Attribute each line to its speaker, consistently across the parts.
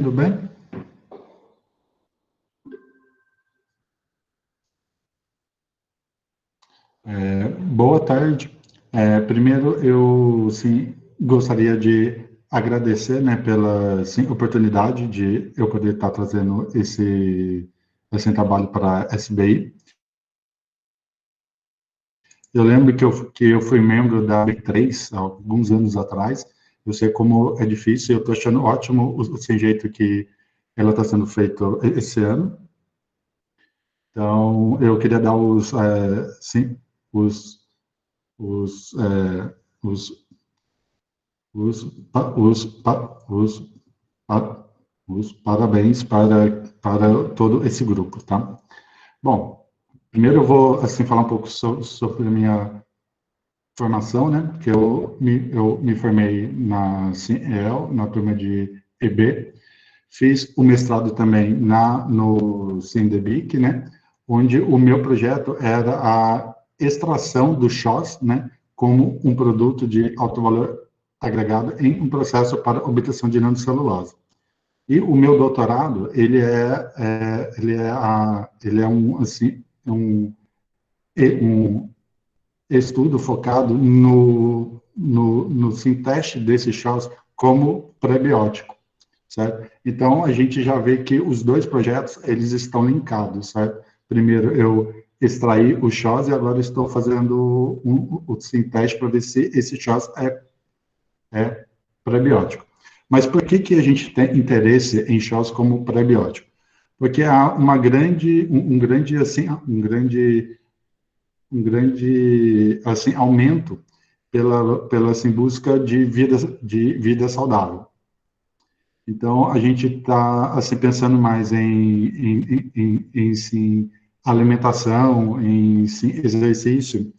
Speaker 1: Tudo bem? Boa tarde. Primeiro, eu sim gostaria de agradecer, né, pela sim, oportunidade de eu poder estar trazendo esse trabalho para a SBI. Eu lembro que eu fui membro da B3 há alguns anos atrás. Eu sei como é difícil. Eu estou achando ótimo o jeito que ela está sendo feita esse ano. Então, eu queria dar sim, os os, é, os, os, pa- os, pa- pa- os parabéns para todo esse grupo, tá? Bom, primeiro eu vou, assim, falar um pouco sobre a minha formação, né? Que eu me formei na CIEL, na turma de EB, fiz o mestrado também no CINDEBIC, né? Onde o meu projeto era a extração do CHOS, né? Como um produto de alto valor agregado em um processo para obtenção de nanocelulose. E o meu doutorado, ele é um, assim, um estudo focado no teste desse chás como prebiótico, certo? Então, a gente já vê que os dois projetos, eles estão linkados, certo? Primeiro, eu extraí o chás e agora estou fazendo o teste para ver se esse chás é prebiótico. Mas por que a gente tem interesse em chás como prebiótico? Porque há um grande assim aumento pela assim, busca de vida saudável. Então a gente está assim pensando mais em sim, alimentação, em sim, exercício,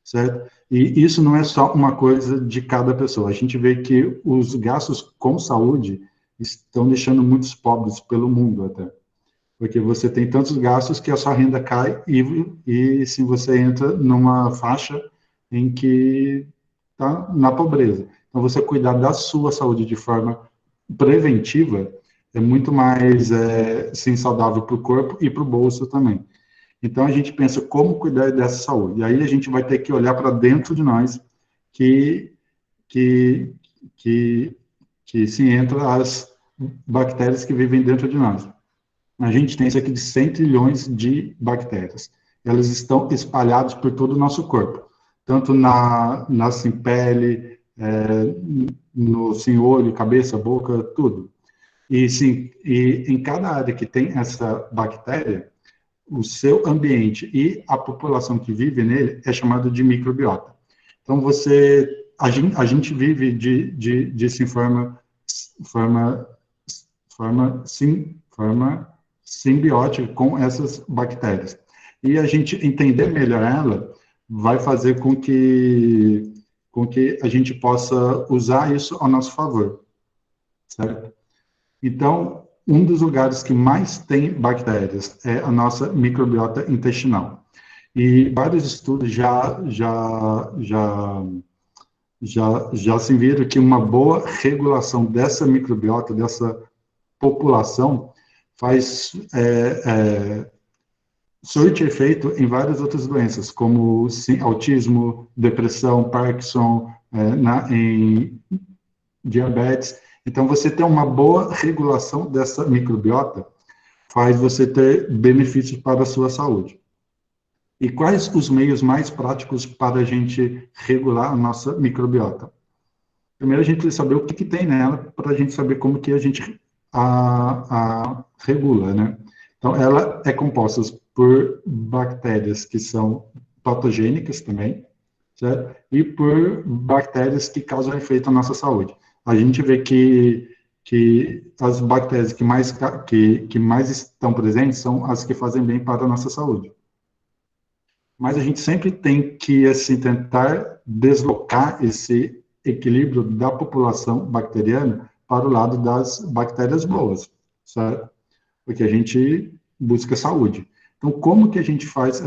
Speaker 1: certo? E isso não é só uma coisa de cada pessoa. A gente vê que os gastos com saúde estão deixando muitos pobres pelo mundo até, porque você tem tantos gastos que a sua renda cai e se você entra numa faixa em que está na pobreza. Então, você cuidar da sua saúde de forma preventiva é muito mais sim, saudável para o corpo e para o bolso também. Então, a gente pensa como cuidar dessa saúde. E aí a gente vai ter que olhar para dentro de nós que, que, que, que se entra as bactérias que vivem dentro de nós. A gente tem cerca de 100 trilhões de bactérias. Elas estão espalhadas por todo o nosso corpo, tanto na assim, pele, no sim, olho, cabeça, boca, tudo. E, sim, e em cada área que tem essa bactéria, o seu ambiente e a população que vive nele é chamado de microbiota. Então, a gente vive de sim, forma, forma simbiótica com essas bactérias. E a gente entender melhor ela vai fazer com que a gente possa usar isso ao nosso favor, certo? Então, um dos lugares que mais tem bactérias é a nossa microbiota intestinal. E vários estudos já se viram que uma boa regulação dessa microbiota, dessa população, faz surte efeito em várias outras doenças, como sim, autismo, depressão, Parkinson, em diabetes. Então, você ter uma boa regulação dessa microbiota faz você ter benefícios para a sua saúde. E quais os meios mais práticos para a gente regular a nossa microbiota? Primeiro, a gente precisa saber o que tem nela, para a gente saber como que a gente a regula, né? Então, ela é composta por bactérias que são patogênicas também, certo? E por bactérias que causam efeito à nossa saúde. A gente vê que as bactérias que mais estão presentes são as que fazem bem para a nossa saúde. Mas a gente sempre tem que assim, tentar deslocar esse equilíbrio da população bacteriana para o lado das bactérias boas, certo? Porque a gente busca saúde. Então, como que a gente faz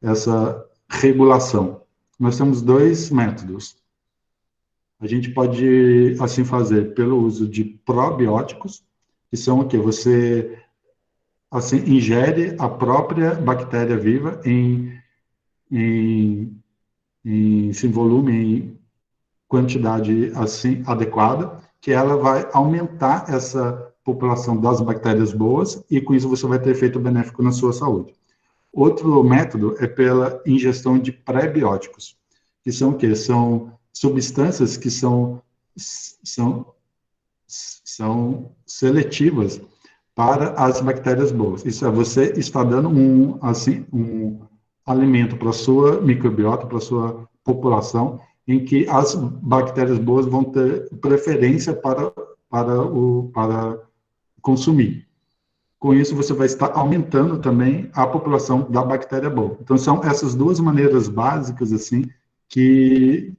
Speaker 1: essa regulação? Nós temos dois métodos. A gente pode, assim, fazer pelo uso de probióticos, que são o quê? Você, assim, ingere a própria bactéria viva em, em volume, em quantidade, assim, adequada, que ela vai aumentar essa população das bactérias boas e, com isso, você vai ter efeito benéfico na sua saúde. Outro método é pela ingestão de pré-bióticos, que são o quê? São substâncias que são, são seletivas para as bactérias boas. Isso é, você está dando um alimento para a sua microbiota, para a sua população, em que as bactérias boas vão ter preferência para consumir. Com isso, você vai estar aumentando também a população da bactéria boa. Então, são essas duas maneiras básicas, assim, que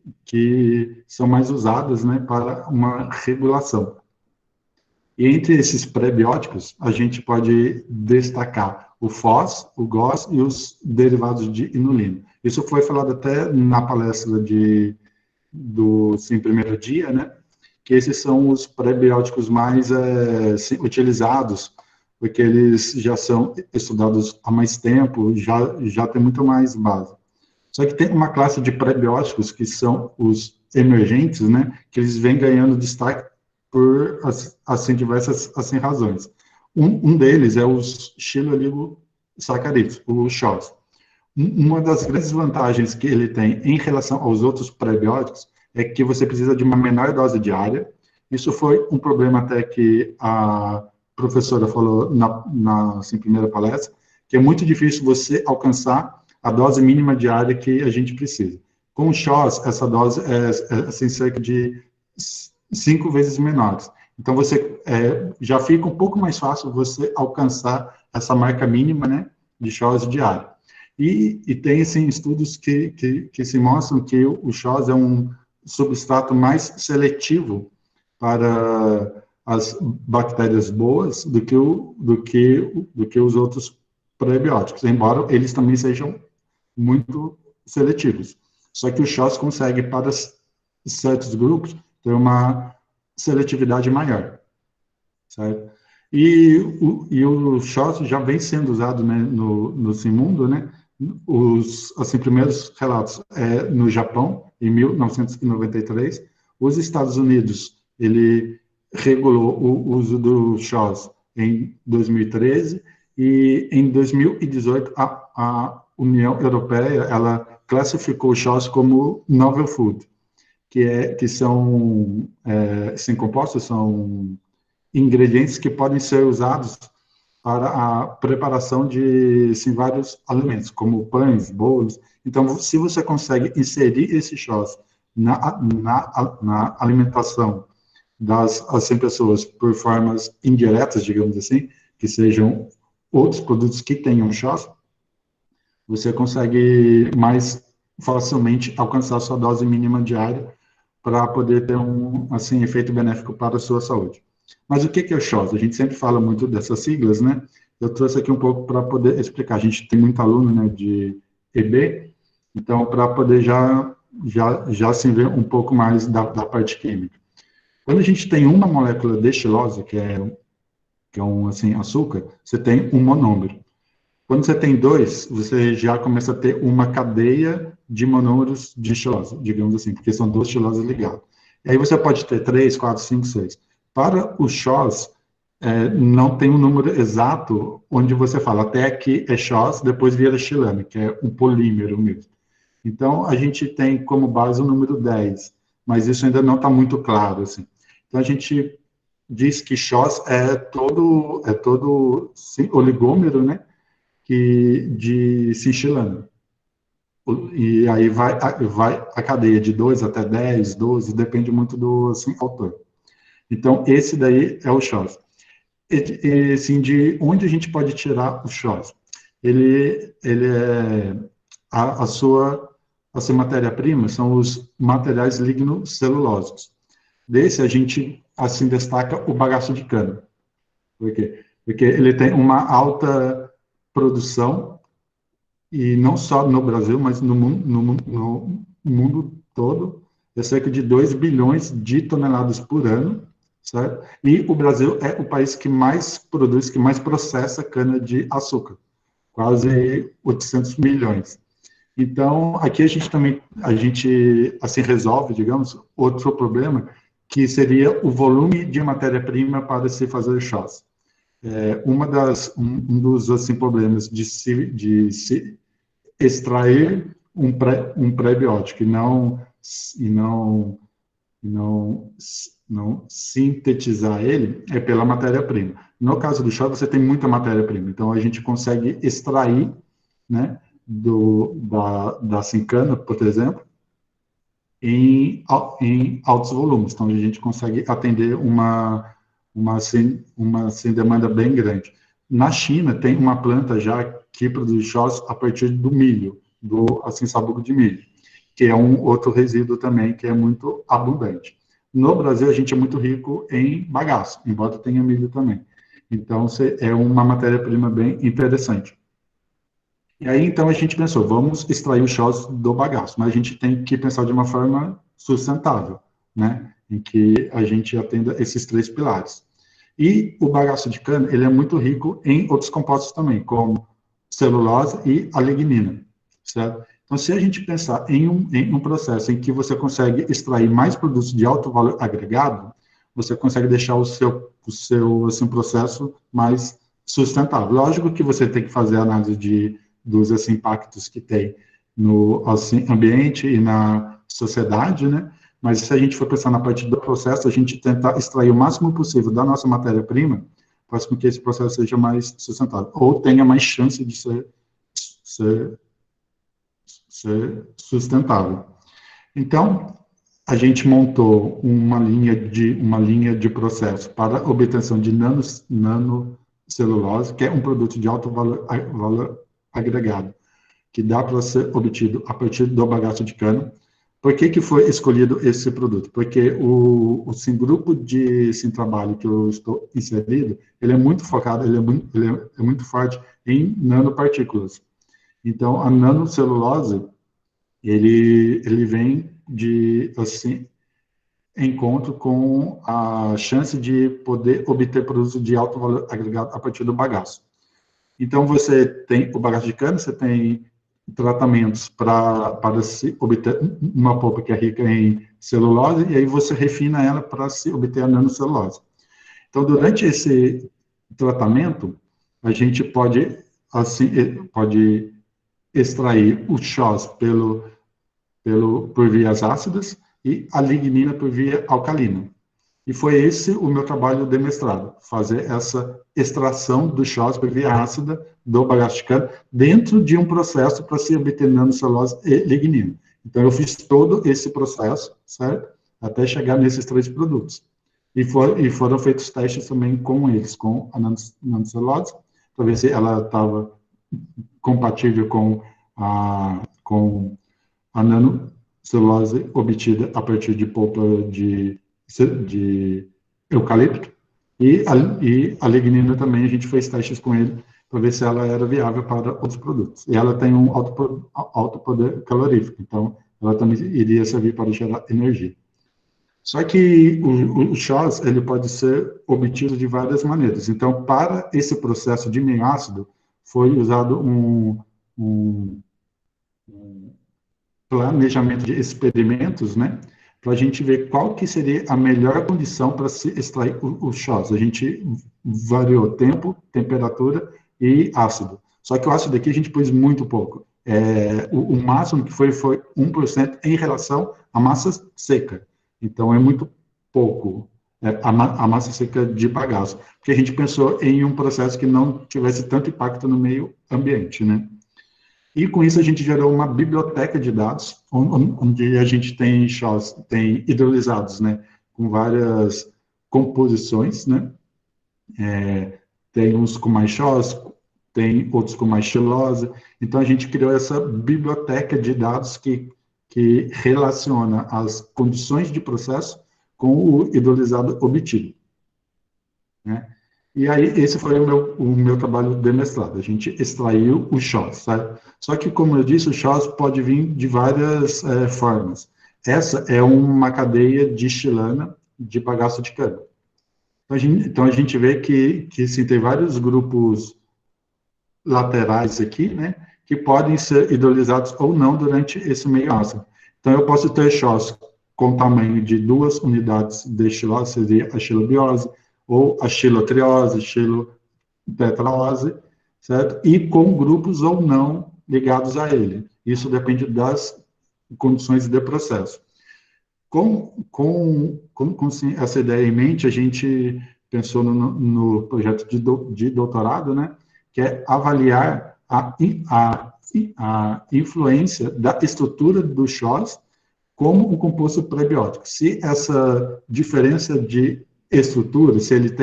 Speaker 1: são mais usadas, né, para uma regulação. E entre esses pré-bióticos, a gente pode destacar o FOS, o GOS e os derivados de inulina. Isso foi falado até na palestra do Sim Primeiro Dia, né? Que esses são os pré-bióticos mais utilizados, porque eles já são estudados há mais tempo, já tem muito mais base. Só que tem uma classe de pré-bióticos que são os emergentes, né? Que eles vêm ganhando destaque por, assim, diversas, assim, razões. Um deles é os xilooligosacarídeos, o SHOS. Uma das grandes vantagens que ele tem em relação aos outros pré-bióticos é que você precisa de uma menor dose diária. Isso foi um problema até que a professora falou na assim, primeira palestra, que é muito difícil você alcançar a dose mínima diária que a gente precisa. Com o SHOS, essa dose é assim, cerca de 5 vezes menores. Então, você já fica um pouco mais fácil você alcançar essa marca mínima, né, de SHOS diário. E tem, assim, estudos que se mostram que o SHOS é um substrato mais seletivo para as bactérias boas do que os outros prebióticos, embora eles também sejam muito seletivos. Só que o SHOS consegue, para certos grupos, ter uma seletividade maior, certo? E o SHOS já vem sendo usado, né, no Simundo, né? Os assim, primeiros relatos no Japão, em 1993. Os Estados Unidos, ele regulou o uso do SHOS em 2013, e em 2018 a União Europeia, ela classificou o SHOS como novel food, que são sem compostos, são ingredientes que podem ser usados para a preparação de assim, vários alimentos, como pães, bolos. Então, se você consegue inserir esse SHOS na alimentação das assim, pessoas por formas indiretas, digamos assim, que sejam outros produtos que tenham SHOS, você consegue mais facilmente alcançar a sua dose mínima diária para poder ter um assim, efeito benéfico para a sua saúde. Mas o que é o SHOS? A gente sempre fala muito dessas siglas, né? Eu trouxe aqui um pouco para poder explicar. A gente tem muito aluno, né, de EB, então, para poder já se ver um pouco mais da parte química. Quando a gente tem uma molécula de xilose, que é um assim, açúcar, você tem um monômero. Quando você tem dois, você já começa a ter uma cadeia de monômeros de xilose, digamos assim, porque são duas xiloses ligadas. E aí você pode ter 3, 4, 5, 6. Para o SHOS, não tem um número exato onde você fala, até aqui é SHOS, depois vira xilane, que é um polímero mesmo. Então, a gente tem como base o número 10, mas isso ainda não está muito claro, assim. Então, a gente diz que SHOS é todo sim, oligômero, né, de cinchilano. E aí vai a cadeia de 2 até 10, 12, depende muito do assim, autor. Então, esse daí é o SHOS. E, assim, de onde a gente pode tirar o SHOS? Ele é a sua assim, matéria-prima são os materiais lignocelulósicos. Desse, a gente assim destaca o bagaço de cana. Por quê? Porque ele tem uma alta produção, e não só no Brasil, mas no mundo todo, é cerca de 2 bilhões de toneladas por ano certo? E o Brasil é o país que mais produz, que mais processa cana-de-açúcar, quase 800 milhões. Então, aqui a gente assim resolve, digamos, outro problema, que seria o volume de matéria-prima para se fazer chás. Um dos assim, problemas de se extrair um pré-biótico e não sintetizar ele é pela matéria-prima. No caso do chá, você tem muita matéria-prima, então a gente consegue extrair, né, da sincana, por exemplo, em altos volumes. Então a gente consegue atender uma demanda bem grande. Na China tem uma planta já que produz chás a partir do milho, do assim sabugo de milho, que é um outro resíduo também que é muito abundante. No Brasil, a gente é muito rico em bagaço, embora tenha milho também. Então, é uma matéria-prima bem interessante. E aí, então, a gente pensou, vamos extrair o chás do bagaço, mas a gente tem que pensar de uma forma sustentável, né? Em que a gente atenda esses três pilares. E o bagaço de cana, ele é muito rico em outros compostos também, como celulose e a lignina, certo? Então, se a gente pensar em um processo em que você consegue extrair mais produtos de alto valor agregado, você consegue deixar o seu assim, processo mais sustentável. Lógico que você tem que fazer a análise dos assim, impactos que tem no assim, ambiente e na sociedade, né? Mas se a gente for pensar na parte do processo, a gente tenta extrair o máximo possível da nossa matéria-prima, faz com que esse processo seja mais sustentável, ou tenha mais chance de ser sustentável. Então, a gente montou uma linha de processo para obtenção de nanocelulose, que é um produto de alto valor agregado, que dá para ser obtido a partir do bagaço de cana. Por que foi escolhido esse produto? Porque o grupo de trabalho que eu estou inserido, ele é muito focado, ele é muito forte em nanopartículas. Então, a nanocelulose, ele vem de, assim, encontro com a chance de poder obter produtos de alto valor agregado a partir do bagaço. Então, você tem o bagaço de cana, você tem tratamentos para se obter uma polpa que é rica em celulose, e aí você refina ela para se obter a nanocelulose. Então, durante esse tratamento, a gente pode extrair o chás por vias ácidas e a lignina por via alcalina. E foi esse o meu trabalho de mestrado, fazer essa extração do chás por via ácida do bagaço de cana dentro de um processo para se obter nanocelulose e lignina. Então, eu fiz todo esse processo, certo? Até chegar nesses três produtos. E foram feitos testes também com eles, com a nanocelulose, para ver se ela estava compatível com a nanocelulose obtida a partir de polpa de eucalipto, e a lignina também, a gente fez testes com ele para ver se ela era viável para outros produtos. E ela tem um alto poder calorífico, então ela também iria servir para gerar energia. Só que o chás, ele pode ser obtido de várias maneiras. Então, para esse processo de meio ácido, foi usado um planejamento de experimentos, né, para a gente ver qual que seria a melhor condição para se extrair o chás. A gente variou tempo, temperatura e ácido. Só que o ácido aqui a gente pôs muito pouco. O máximo que foi 1% em relação à massa seca. Então, é muito pouco a massa seca de bagaço. Porque a gente pensou em um processo que não tivesse tanto impacto no meio ambiente, né? E com isso a gente gerou uma biblioteca de dados, onde a gente tem chás, tem hidrolisados, né, com várias composições, né, tem uns com mais chás, tem outros com mais xilose. Então a gente criou essa biblioteca de dados que relaciona as condições de processo com o hidrolisado obtido, né? E aí, esse foi o meu trabalho de mestrado. A gente extraiu o chás, sabe? Só que, como eu disse, o chás pode vir de várias formas. Essa é uma cadeia distilana de bagaço de cana. Então, a gente vê que sim, tem vários grupos laterais aqui, né, que podem ser hidrolisados ou não durante esse meio ácido. Então, eu posso ter Shoz com tamanho de 2 unidades de xilose, seria a xilobiose, ou a xilotriose, xilotetraose, certo? E com grupos ou não ligados a ele. Isso depende das condições de processo. Com essa ideia em mente, a gente pensou no projeto de doutorado, né, que é avaliar a influência da estrutura do Shoz como um composto prebiótico. Se essa diferença de estrutura, se ele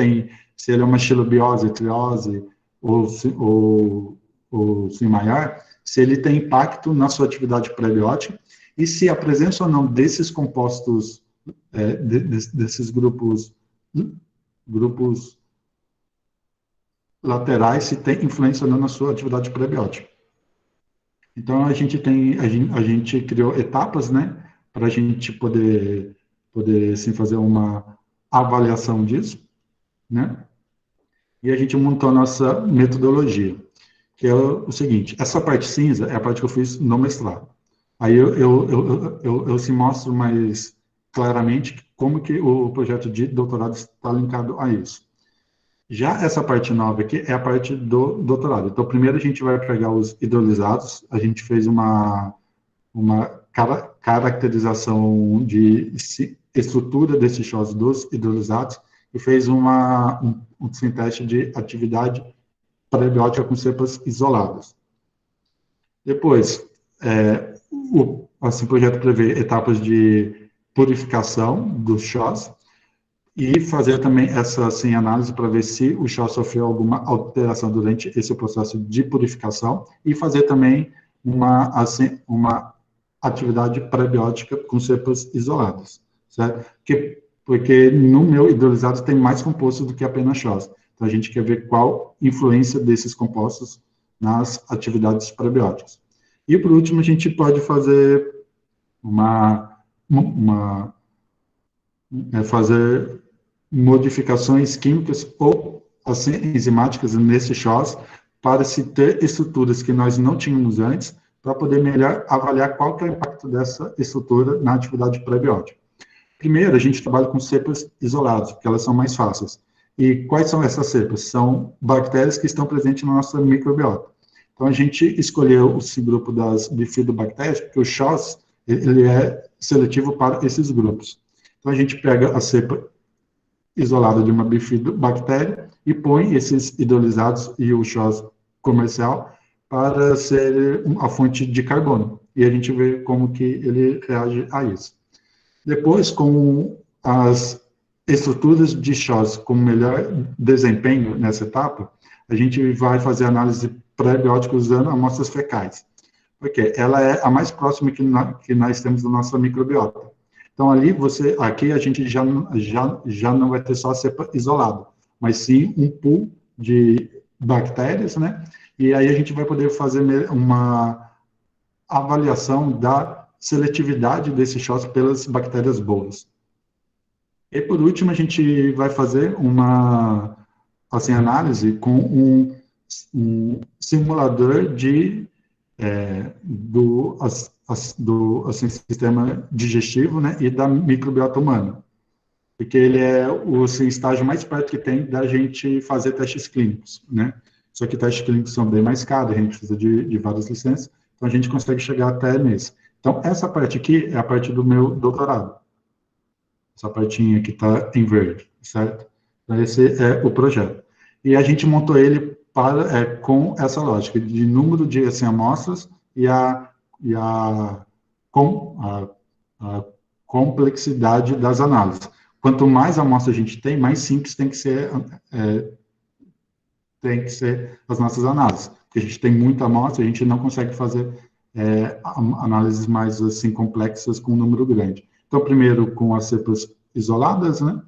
Speaker 1: é uma xilobiose, triose ou se maior, se ele tem impacto na sua atividade prebiótica e se a presença ou não desses compostos, desses grupos laterais, se tem influência ou não na sua atividade prebiótica. Então, a gente criou etapas, né, para a gente poder assim, fazer uma avaliação disso, né, e a gente montou a nossa metodologia, que é o seguinte: essa parte cinza é a parte que eu fiz no mestrado. Aí eu se mostro mais claramente como que o projeto de doutorado está linkado a isso. Já essa parte nova aqui é a parte do doutorado. Então, primeiro a gente vai pegar os hidrolisados, a gente fez uma caracterização de estrutura desses Shoz dos hidrolisados e fez um teste de atividade prebiótica com cepas isoladas. Depois, o projeto prevê etapas de purificação dos Shoz e fazer também essa assim, análise para ver se o Shoz sofreu alguma alteração durante esse processo de purificação e fazer também uma atividade prebiótica com cepas isoladas, certo? Porque no meu hidrolisado tem mais compostos do que apenas Shoz. Então, a gente quer ver qual influência desses compostos nas atividades prebióticas. E, por último, a gente pode fazer fazer modificações químicas ou assim, enzimáticas nesse Shoz para se ter estruturas que nós não tínhamos antes, para poder melhor avaliar qual que é o impacto dessa estrutura na atividade prebiótica. Primeiro, a gente trabalha com cepas isoladas, porque elas são mais fáceis. E quais são essas cepas? São bactérias que estão presentes na nossa microbiota. Então, a gente escolheu esse grupo das bifidobactérias, porque o Shoz ele é seletivo para esses grupos. Então, a gente pega a cepa isolada de uma bifidobactéria e põe esses hidrolisados e o Shoz comercial para ser a fonte de carbono. E a gente vê como que ele reage a isso. Depois, com as estruturas de Shoz com melhor desempenho nessa etapa, a gente vai fazer análise prebiótica usando amostras fecais, porque ela é a mais próxima que nós temos da nossa microbiota. Então, aqui a gente já não vai ter só a cepa isolada, mas sim um pool de bactérias, né? E aí a gente vai poder fazer uma avaliação da seletividade desse Shoz pelas bactérias boas. E, por último, a gente vai fazer uma análise com um simulador do sistema digestivo, né, e da microbiota humana, porque ele é o estágio mais perto que tem da gente fazer testes clínicos, né? Só que testes clínicos são bem mais caros, a gente precisa de várias licenças, então a gente consegue chegar até nesse. Então, essa parte aqui é a parte do meu doutorado. Essa partinha que está em verde, certo? Então, esse é o projeto. E a gente montou ele com essa lógica de número de amostras e a complexidade das análises. Quanto mais amostras a gente tem, mais simples tem que ser as nossas análises. Porque a gente tem muita amostra, a gente não consegue fazer análises mais assim complexas com um número grande. Então, primeiro com as cepas isoladas, né?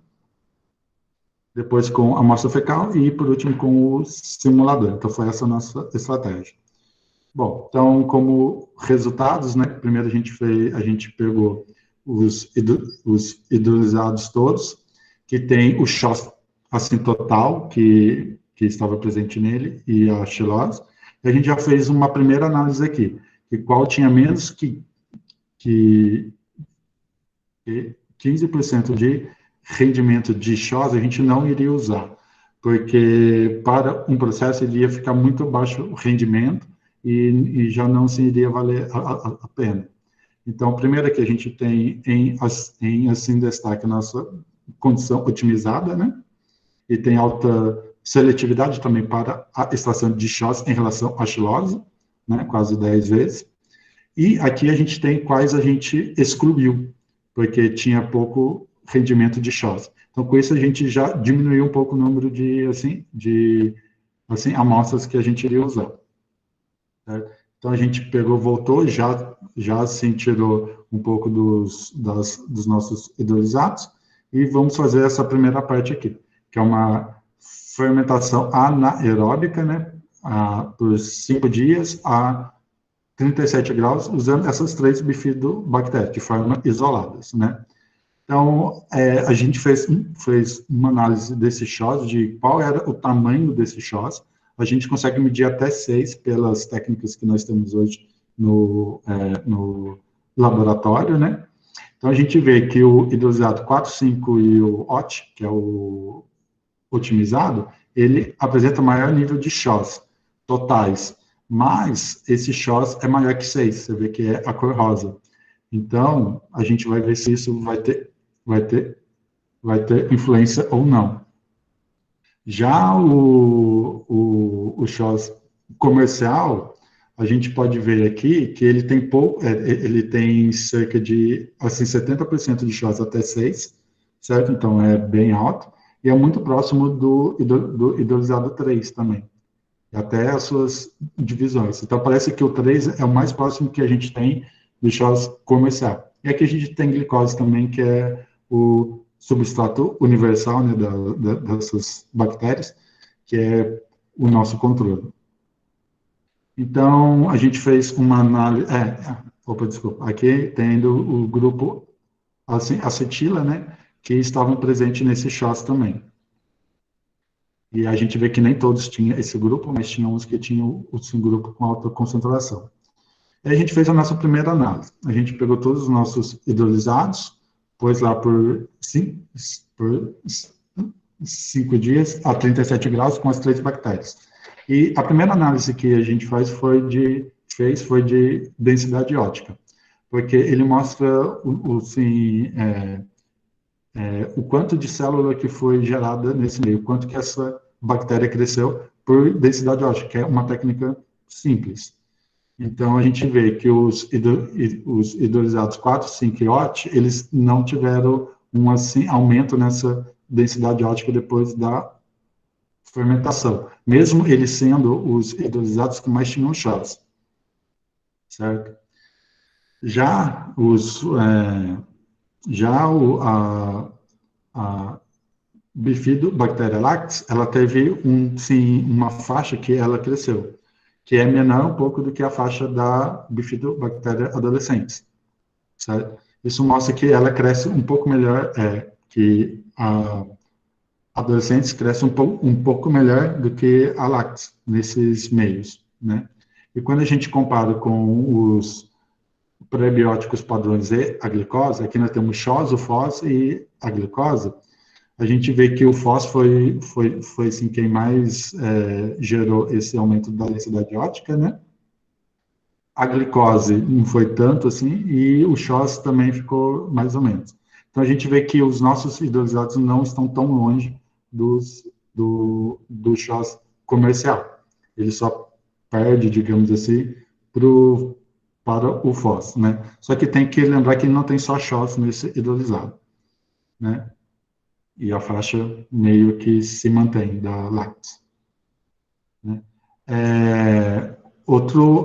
Speaker 1: Depois com a amostra fecal e, por último, com o simulador. Então, foi essa a nossa estratégia. Bom, então, como resultados, né? Primeiro a gente pegou os hidrolisados todos, que tem o Shoz assim, total que estava presente nele e a xilose. E a gente já fez uma primeira análise aqui, que qual tinha menos que 15% de rendimento de XOS, a gente não iria usar, porque para um processo ele ia ficar muito baixo o rendimento e já não se iria valer a pena. Então, primeiro que a gente tem em assim destaque a nossa condição otimizada, né? E tem alta seletividade também para a extração de XOS em relação à xilose, né? Quase 10 vezes. E aqui a gente tem quais a gente excluiu, porque tinha pouco rendimento de XOS. Então, com isso, a gente já diminuiu um pouco o número de amostras que a gente iria usar. Certo? Então, a gente pegou, voltou, já assim, tirou um pouco dos nossos hidrolisados, e vamos fazer essa primeira parte aqui, que é uma fermentação anaeróbica, né, por 5 dias, a 37 graus, usando essas 3 bifidobactérias, de forma isoladas, né? Então, a gente fez uma análise desse XOS, de qual era o tamanho desse XOS. A gente consegue medir até 6 pelas técnicas que nós temos hoje no laboratório, né? Então, a gente vê que o hidrolisado 4,5 e o OT, que é o otimizado, ele apresenta maior nível de XOS totais, mas esse XOS é maior que 6, você vê que é a cor rosa. Então, a gente vai ver se isso vai ter influência ou não. Já o XOS comercial, a gente pode ver aqui que ele tem ele tem cerca de assim 70% de XOS até 6, certo? Então é bem alto e é muito próximo do hidrolisado 3 também, até as suas divisões. Então parece que o 3 é o mais próximo que a gente tem do XOS comercial. E aqui a gente tem glicose também, que é o substrato universal, né, dessas bactérias, que é o nosso controle. Então, a gente fez uma análise... Opa, desculpa. Aqui tendo o grupo assim, acetila, né, que estavam presentes nesse XOS também. E a gente vê que nem todos tinham esse grupo, mas tinha uns que tinham esse grupo com alta concentração. E a gente fez a nossa primeira análise. A gente pegou todos os nossos hidrolisados, pôs lá por 5 dias a 37 graus com as 3 bactérias. E a primeira análise que a gente foi de densidade ótica, porque ele mostra o quanto de célula que foi gerada nesse meio, o quanto que essa bactéria cresceu por densidade ótica, que é uma técnica simples. Então, a gente vê que os hidrolisados 4, 5 e OT, eles não tiveram um assim, aumento nessa densidade ótica depois da fermentação, mesmo eles sendo os hidrolisados que mais tinham XOS, certo? Já a Bifidobacteria lactis, ela teve uma faixa que ela cresceu, que é menor um pouco do que a faixa da Bifidobacteria adolescentes, certo? Isso mostra que ela cresce um pouco melhor, que a adolescentes cresce um pouco melhor do que a lactis nesses meios, né? E quando a gente compara com os prebióticos padrões e a glicose, aqui nós temos XOS, o FOS e a glicose, a gente vê que o FOS foi assim, quem mais gerou esse aumento da densidade ótica, né? A glicose não foi tanto assim, e o XOS também ficou mais ou menos. Então, a gente vê que os nossos hidrolisados não estão tão longe do XOS comercial. Ele só perde, digamos assim, para o FOS, né? Só que tem que lembrar que não tem só XOS nesse hidrolisado, né? E a faixa meio que se mantém da lactis, né? Outro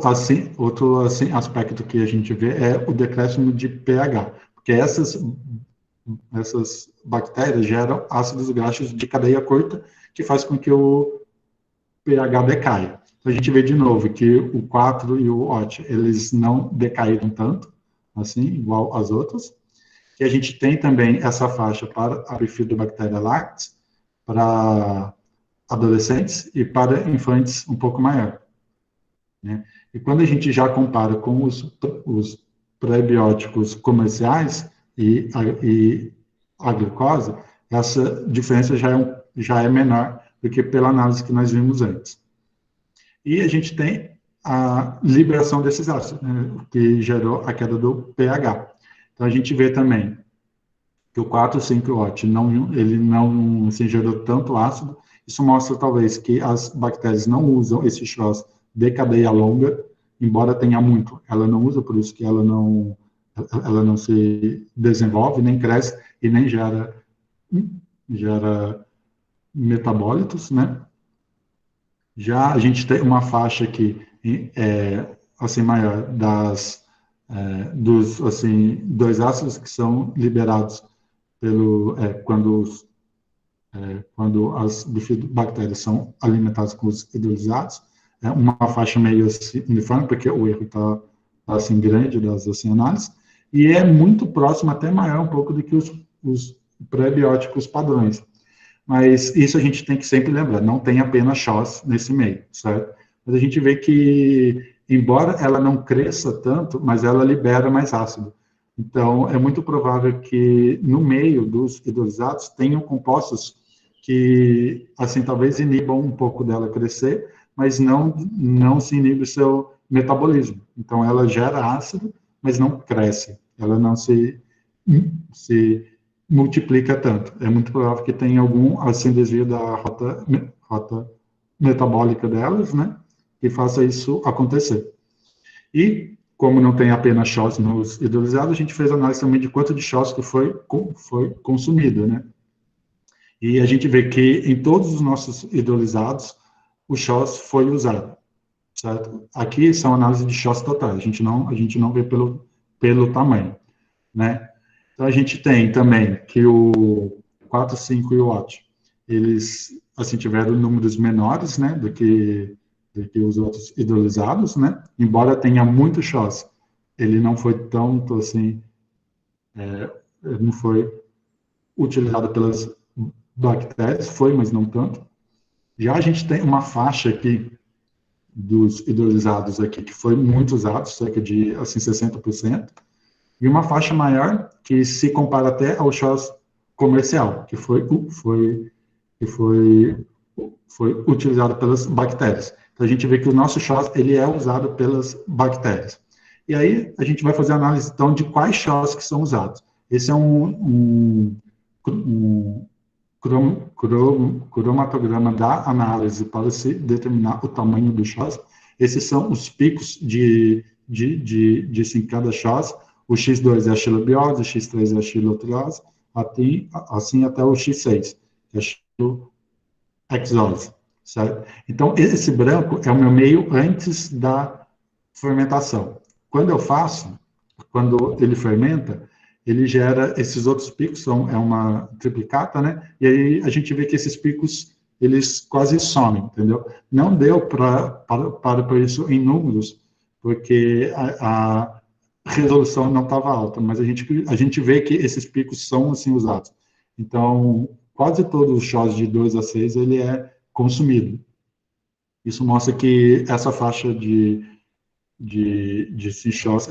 Speaker 1: aspecto que a gente vê é o decréscimo de pH, porque essas bactérias geram ácidos graxos de cadeia curta, que faz com que o pH decaia. Então, a gente vê de novo que o 4 e o OT, eles não decaíram tanto, assim, igual as outras. E a gente tem também essa faixa para a Bifidobacteria lactis, para adolescentes e para infantes um pouco maior, né? E quando a gente já compara com os pré-bióticos comerciais e a glicose, essa diferença já é menor do que pela análise que nós vimos antes. E a gente tem a liberação desses ácidos, né, que gerou a queda do pH. Então, a gente vê também que o 4,5-OT ele não se gerou tanto ácido. Isso mostra, talvez, que as bactérias não usam esse Schloss de cadeia longa, embora tenha muito, ela não usa, por isso que ela não se desenvolve, nem cresce e nem gera metabólitos, né? Já a gente tem uma faixa aqui, assim, maior dos, assim, dois ácidos que são liberados quando as bifidobactérias são alimentadas com os hidrolisados, uma faixa meio assim, uniforme, porque o erro está assim, grande das assim, análises, e é muito próximo, até maior um pouco do que os pré-bióticos padrões. Mas isso a gente tem que sempre lembrar, não tem apenas Schoss nesse meio, certo? Mas a gente vê que, embora ela não cresça tanto, mas ela libera mais ácido. Então, é muito provável que no meio dos hidrolisados tenham compostos que, assim, talvez inibam um pouco dela crescer, mas não se inibe o seu metabolismo. Então, ela gera ácido, mas não cresce. Ela não se multiplica tanto. É muito provável que tenha algum, assim, desvio da rota metabólica delas, né, que faça isso acontecer. E, como não tem apenas Schoss nos hidrolisados, a gente fez análise também de quanto de Schoss que foi consumido, né. E a gente vê que em todos os nossos hidrolisados, o Schoss foi usado, certo? Aqui são análises de Schoss totais, a gente não vê pelo tamanho, né. Então, a gente tem também que o 4, 5 e o 8, eles, assim, tiveram números menores, né, do que os outros hidrolisados, né, embora tenha muito Schoss, ele não foi tanto, assim, não foi utilizado pelas bactérias, foi, mas não tanto. Já a gente tem uma faixa aqui dos hidrolisados aqui, que foi muito usado, cerca de, assim, 60%, e uma faixa maior que se compara até ao Schoss comercial, que foi utilizado pelas bactérias. Então, a gente vê que o nosso Schoss, ele é usado pelas bactérias. E aí, a gente vai fazer a análise, então, de quais Schoss que são usados. Esse é um cromatograma da análise para se determinar o tamanho do Schoss. Esses são os picos de cada Schoss. O X2 é a xilobiose, o X3 é a xilotriose, assim até o X6, que é a xiloexose, certo? Então, esse branco é o meu meio antes da fermentação. Quando ele fermenta, ele gera esses outros picos, é uma triplicata, né? E aí a gente vê que esses picos, eles quase somem, entendeu? Não deu para isso em números, porque a resolução não estava alta, mas a gente vê que esses picos são, assim, usados. Então, quase todos os Schoss de 2 a 6, ele é consumido. Isso mostra que essa faixa de C-Schoss,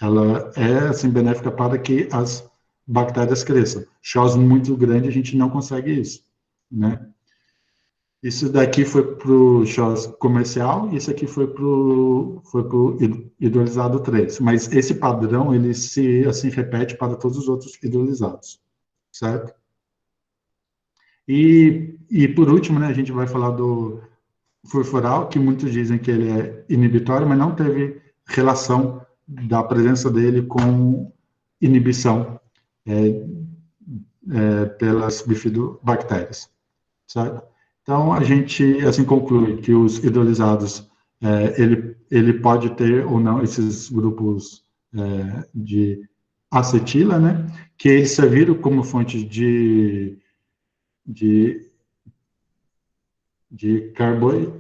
Speaker 1: ela é, assim, benéfica para que as bactérias cresçam. Schoss muito grande, a gente não consegue isso, né? Isso daqui foi para o Schoss comercial, isso aqui foi para o hidrolisado 3. Mas esse padrão, ele se, assim, repete para todos os outros hidrolisados, certo? E por último, né, a gente vai falar do furfural, que muitos dizem que ele é inibitório, mas não teve relação da presença dele com inibição pelas bifidobactérias, certo? Então, a gente, assim, conclui que os hidrolisados, ele pode ter ou não esses grupos de acetila, né, que eles serviram como fonte de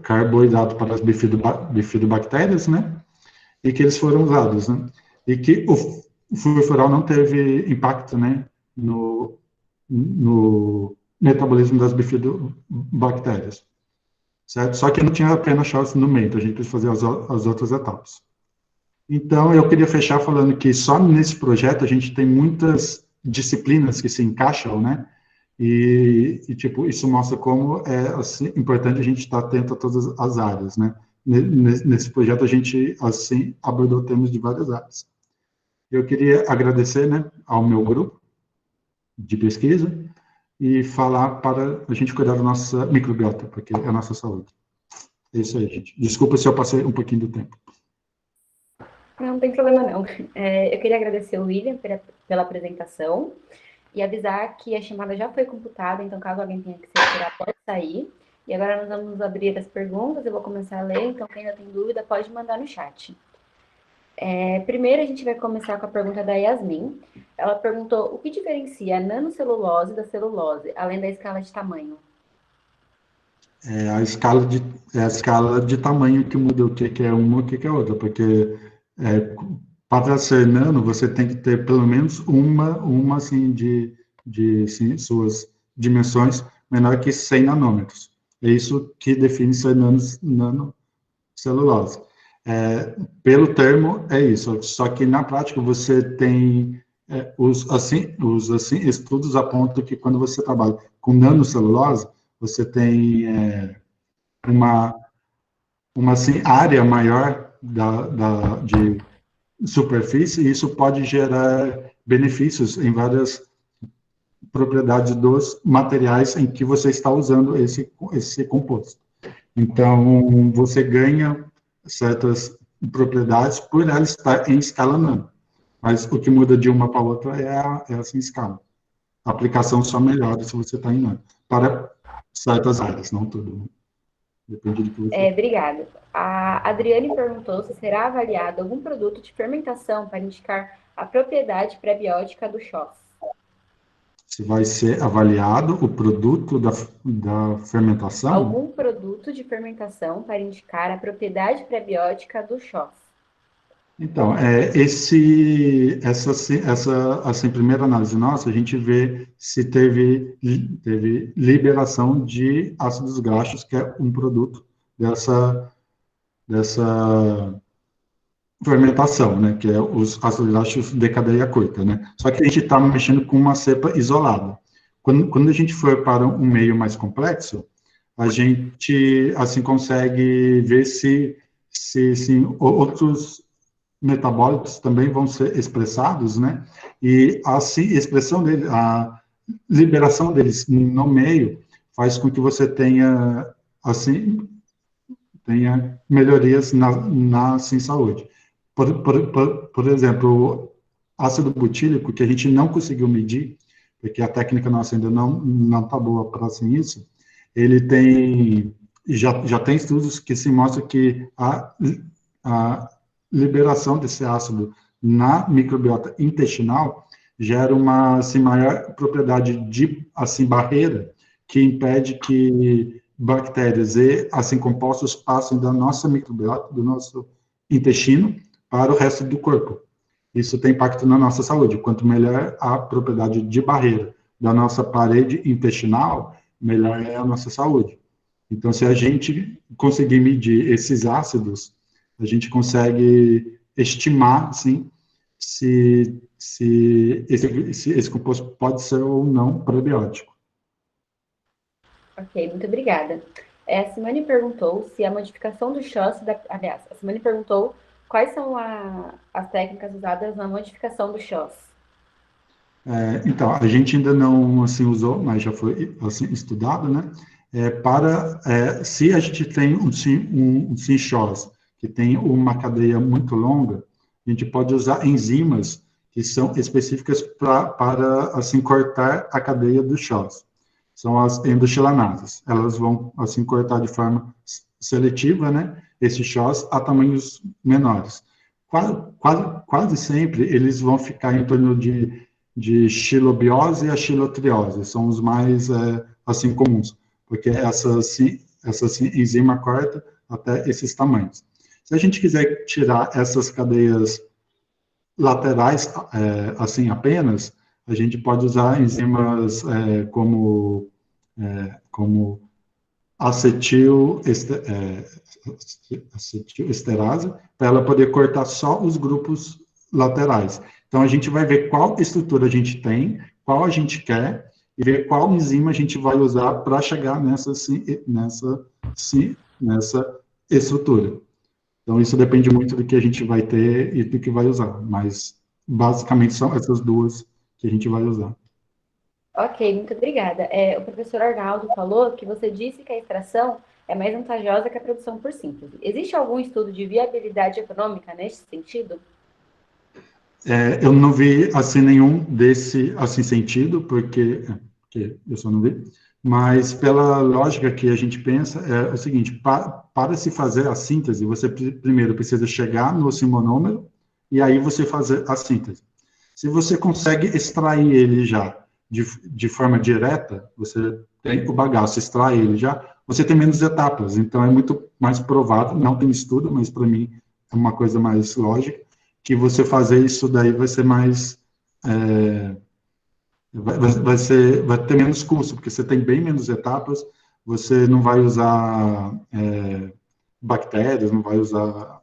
Speaker 1: carboidrato para as bifidobactérias, né, e que eles foram usados, né, e que o furfural não teve impacto, né, no metabolismo das bifidobactérias, certo? Só que não tinha apenas Chagas no meio, então a gente precisa fazer as outras etapas. Então, eu queria fechar falando que só nesse projeto a gente tem muitas disciplinas que se encaixam, né? Tipo, isso mostra como é assim, importante a gente estar atento a todas as áreas, né? Nesse projeto a gente, assim, abordou temas de várias áreas. Eu queria agradecer, né, ao meu grupo de pesquisa e falar para a gente cuidar da nossa microbiota, porque é a nossa saúde. É isso aí, gente. Desculpa se eu passei um pouquinho do tempo.
Speaker 2: Não tem problema não. Eu queria agradecer o William pela apresentação e avisar que a chamada já foi computada, então caso alguém tenha que se retirar, pode sair. E agora nós vamos abrir as perguntas, eu vou começar a ler, então quem ainda tem dúvida pode mandar no chat. Primeiro a gente vai começar com a pergunta da Yasmin. Ela perguntou o que diferencia a nanocelulose da celulose, além da escala de tamanho.
Speaker 1: É a escala de tamanho que muda o que é uma e o que é outra, porque para ser nano, você tem que ter pelo menos uma assim, assim, suas dimensões menor que 100 nanômetros. É isso que define ser nanocelulose. Pelo termo, é isso. Só que na prática você tem os estudos apontam que quando você trabalha com nanocelulose, você tem uma assim, área maior de superfície, e isso pode gerar benefícios em várias propriedades dos materiais em que você está usando esse composto. Então, você ganha certas propriedades por ela estar em escala nano. Mas o que muda de uma para outra é essa escala. A aplicação só melhora se você está em nano. Para certas áreas, não tudo. Né? Depende do que você...
Speaker 2: Obrigada. A Adriane perguntou se será avaliado algum produto de fermentação para indicar a propriedade prebiótica do CHOS.
Speaker 1: Se vai ser avaliado o produto da fermentação?
Speaker 2: Algum produto de fermentação para indicar a propriedade prebiótica do CHOS.
Speaker 1: Então, essa assim, primeira análise nossa, a gente vê se teve liberação de ácidos graxos, que é um produto dessa fermentação, né, que é os ácidos graxos de cadeia curta, né. Só que a gente está mexendo com uma cepa isolada. Quando a gente for para um meio mais complexo, a gente, assim, consegue ver se outros metabólitos também vão ser expressados, né? E assim, a liberação deles no meio faz com que você tenha, assim, melhorias na assim, saúde. Por exemplo, ácido butílico, que a gente não conseguiu medir, porque a técnica nossa ainda não está boa para assim, isso, ele tem, já tem estudos que se mostram que a liberação desse ácido na microbiota intestinal gera uma assim, maior propriedade de assim, barreira que impede que bactérias e assim compostos passem da nossa microbiota, do nosso intestino, para o resto do corpo. Isso tem impacto na nossa saúde. Quanto melhor a propriedade de barreira da nossa parede intestinal, melhor é a nossa saúde. Então, se a gente conseguir medir esses ácidos, a gente consegue estimar, assim, se esse composto pode ser ou não probiótico.
Speaker 2: Ok, muito obrigada. A Simone perguntou se a modificação do CHOS, aliás, a Simone perguntou quais são as técnicas usadas na modificação do CHOS.
Speaker 1: Então, a gente ainda não assim, usou, mas já foi assim, estudado, né? Se a gente tem um SINCHOS que tem uma cadeia muito longa, a gente pode usar enzimas que são específicas para assim, cortar a cadeia do CHOS. São as endoxilanases. Elas vão assim, cortar de forma seletiva, né? Esse CHOS a tamanhos menores. Quase sempre eles vão ficar em torno de xilobiose a xilotriose, são os mais assim comuns, porque essa enzima corta até esses tamanhos. Se a gente quiser tirar essas cadeias laterais assim apenas, a gente pode usar enzimas como como acetilesterase, para ela poder cortar só os grupos laterais. Então, a gente vai ver qual estrutura a gente tem, qual a gente quer, e ver qual enzima a gente vai usar para chegar nessa estrutura. Então, isso depende muito do que a gente vai ter e do que vai usar, mas, basicamente, são essas duas que a gente vai usar.
Speaker 2: Ok, muito obrigada. O professor Arnaldo falou que você disse que a extração é mais vantajosa que a produção por síntese. Existe algum estudo de viabilidade econômica nesse sentido?
Speaker 1: Eu não vi, assim, nenhum desse, assim, sentido, porque eu só não vi, mas pela lógica que a gente pensa, é o seguinte, para se fazer a síntese, você primeiro precisa chegar no simonômero, e aí você fazer a síntese. Se você consegue extrair ele já de forma direta, você tem o bagaço, extrai ele já, você tem menos etapas, então é muito mais provável, não tem estudo, mas para mim é uma coisa mais lógica, que você fazer isso daí vai ser mais, vai ter menos custo, porque você tem bem menos etapas, você não vai usar bactérias, não vai usar